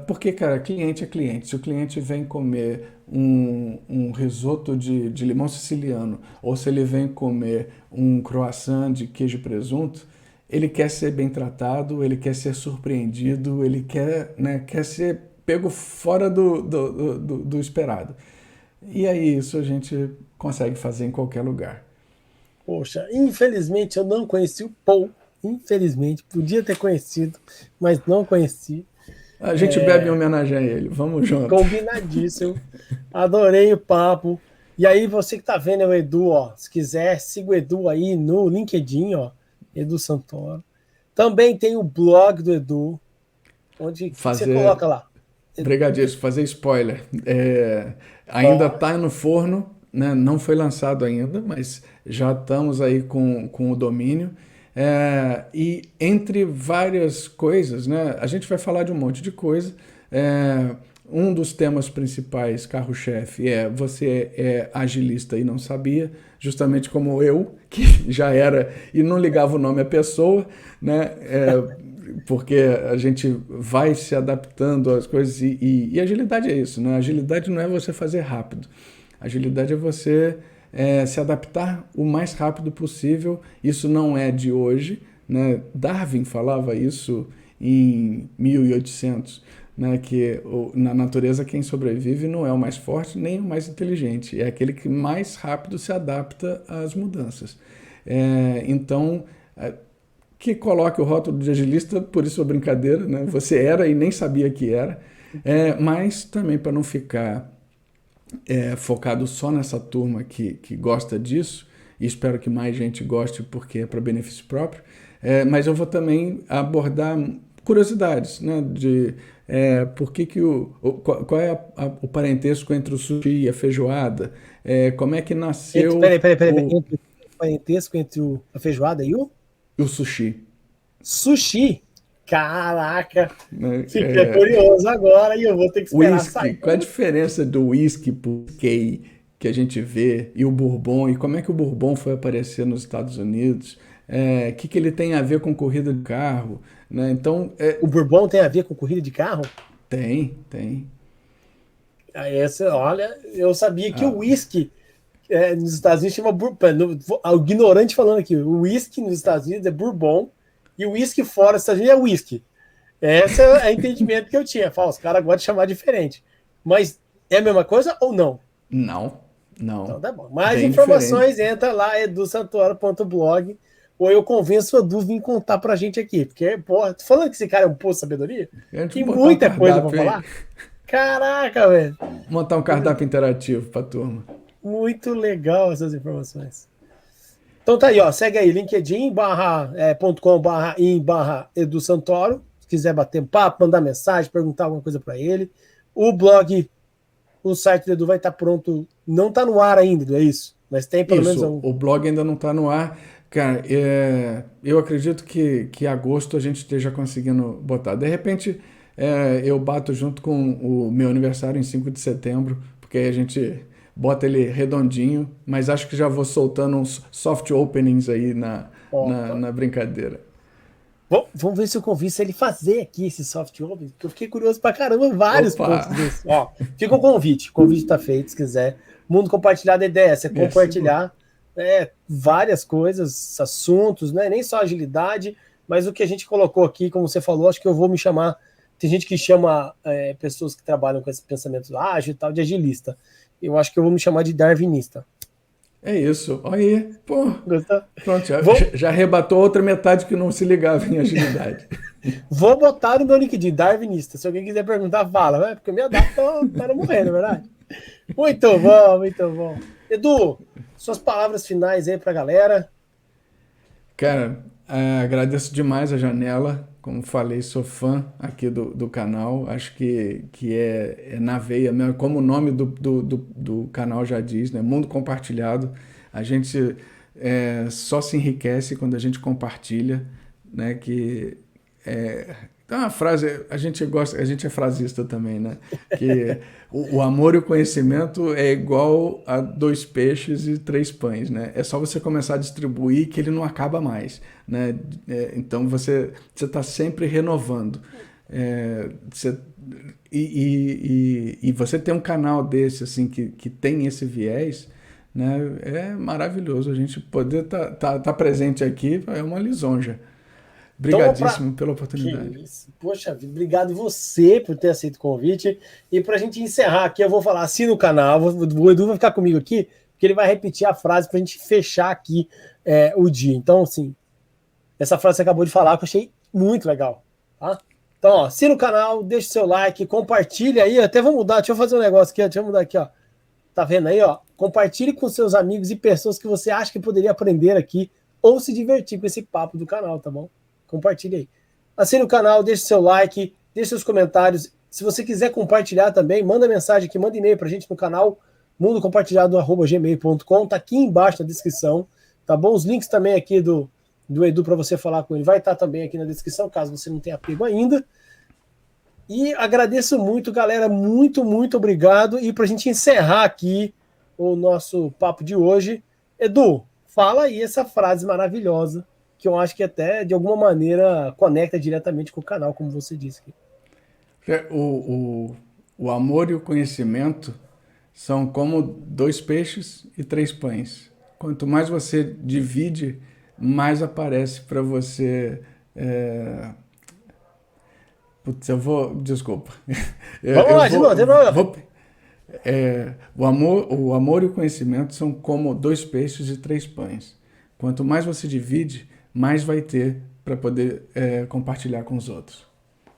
porque, cara, cliente é cliente. Se o cliente vem comer um risoto de limão siciliano ou se ele vem comer um croissant de queijo e presunto, ele quer ser bem tratado, ele quer ser surpreendido, ele quer, né, quer ser pego fora do esperado. E aí isso a gente consegue fazer em qualquer lugar. Poxa, infelizmente eu não conheci o Paul. Infelizmente, podia ter conhecido, mas não conheci. A gente bebe em homenagem a ele, vamos junto. Combinadíssimo. Adorei o papo. E aí, você que tá vendo o Edu, ó, se quiser, siga o Edu aí no LinkedIn, ó, Edu Santoro. Também tem o blog do Edu, onde que você Fazer, coloca lá? brigadíssimo, fazer spoiler. Ainda Ó, está no forno, né? Não foi lançado ainda, mas já estamos aí com o domínio. E entre várias coisas, né? A gente vai falar de um monte de coisa. Um dos temas principais, carro-chefe, você é agilista e não sabia, justamente como eu, que já era e não ligava o nome à pessoa, né? Porque a gente vai se adaptando às coisas e agilidade é isso, né? Agilidade não é você fazer rápido. Agilidade é você se adaptar o mais rápido possível. Isso não é de hoje, né? Darwin falava isso em 1800, né? Que na natureza quem sobrevive não é o mais forte nem o mais inteligente, é aquele que mais rápido se adapta às mudanças. Então, que coloque o rótulo de agilista, por isso a brincadeira, né? Você era e nem sabia que era, mas também para não ficar focado só nessa turma que gosta disso, e espero que mais gente goste porque é para benefício próprio, mas eu vou também abordar curiosidades, né? De por que qual é o parentesco entre o sushi e a feijoada, como é que nasceu Peraí. Entre o parentesco entre a feijoada e o o sushi. sushi. Caraca, Né? fiquei curioso agora e eu vou ter que esperar Whisky, sair. qual a diferença do whisky pro whisky que a gente vê e o bourbon, e como é que o bourbon foi aparecer nos Estados Unidos? Que ele tem a ver com corrida de carro? Né? Então, O Bourbon tem a ver com corrida de carro? tem. Aí olha, eu sabia que Ah, o whisky nos Estados Unidos chama Bourbon. O ignorante falando aqui, o whisky nos Estados Unidos é Bourbon e o whisky fora dos Estados Unidos é whisky. Esse é o entendimento que eu tinha. Fala, os caras gostam de chamar diferente. Mas é a mesma coisa ou não? não, Então não. tá bom. Mais Bem diferente. informações, entra lá, edusantoro.blog, ou eu convenço o Edu vir contar pra gente aqui. Porque, porra, tô falando que esse cara é um poço de sabedoria, tem muita coisa pra falar. Caraca, velho. Montar um cardápio interativo pra turma. Muito legal essas informações. Então tá aí, ó. Segue aí, linkedin.com/in/Edu Santoro. Se quiser bater um papo, mandar mensagem, perguntar alguma coisa para ele. O blog, o site do Edu vai estar pronto. Não tá no ar ainda, não é isso? Mas tem pelo menos um. O blog ainda não tá no ar. Cara, eu acredito que agosto a gente esteja conseguindo botar. De repente, eu bato junto com o meu aniversário em 5 de setembro, porque aí a gente bota ele redondinho, mas acho que já vou soltando uns soft openings aí na brincadeira. Vamos ver se eu convenço ele fazer aqui esse soft opening, porque eu fiquei curioso pra caramba, vários pontos desses. Ó, fica o convite tá feito, se quiser. Mundo Compartilhado, a ideia é você compartilhar várias coisas, assuntos, né? Nem só agilidade, mas o que a gente colocou aqui, como você falou, acho que eu vou me chamar. Tem gente que chama pessoas que trabalham com esse pensamento ágil e tal, de agilista. Eu acho que eu vou me chamar de darwinista. É isso. Olha aí. Pô, gostou? Pronto, já arrebatou outra metade que não se ligava em agilidade. Vou botar no meu LinkedIn, darwinista. Se alguém quiser perguntar, fala, né? Porque minha data tá morrendo, não é verdade? Muito bom, muito bom. Edu, suas palavras finais aí pra galera. Cara, agradeço demais a janela. Como falei, sou fã aqui do canal. Acho que é na veia mesmo. Como o nome do canal já diz, né? Mundo Compartilhado. A gente só se enriquece quando a gente compartilha, né? Tem uma frase, a gente gosta, a gente é frasista também, né? Que o amor e o conhecimento é igual a 2 peixes e 3 pães, né? É só você começar a distribuir que ele não acaba mais, né? Então você está sempre renovando. E você tem um canal desse assim que tem esse viés, né? É maravilhoso. A gente poder tá presente aqui é uma lisonja. Obrigadíssimo pela oportunidade. Poxa vida, obrigado você por ter aceito o convite. E para a gente encerrar aqui, eu vou falar assim no canal. O Edu vai ficar comigo aqui, porque ele vai repetir a frase para a gente fechar aqui o dia. Então, assim, essa frase que você acabou de falar, que eu achei muito legal. Tá? Então, ó, assina o canal, deixa o seu like, compartilha aí. Até vou mudar, deixa eu fazer um negócio aqui, deixa eu mudar aqui, ó. Tá vendo aí, ó? Compartilhe com seus amigos e pessoas que você acha que poderia aprender aqui ou se divertir com esse papo do canal, tá bom? Compartilhe aí. Assine o canal, deixe seu like, deixe seus comentários. Se você quiser compartilhar também, manda mensagem aqui, manda e-mail pra gente no canal mundocompartilhado@gmail.com. Tá aqui embaixo na descrição, tá bom? Os links também aqui do Edu para você falar com ele vai estar também aqui na descrição, caso você não tenha pego ainda. E agradeço muito, galera. Muito, muito obrigado. E pra gente encerrar aqui o nosso papo de hoje, Edu, fala aí essa frase maravilhosa que eu acho que até, de alguma maneira, conecta diretamente com o canal, como você disse. O amor e o conhecimento são como 2 peixes e 3 pães. Quanto mais você divide, mais aparece para você... Putz, desculpa. Vamos lá, de novo. O amor e o conhecimento são como 2 peixes e 3 pães. Quanto mais você divide, mais vai ter para poder compartilhar com os outros.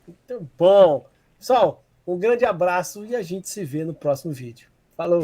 Muito bom. Pessoal, um grande abraço e a gente se vê no próximo vídeo. Falou!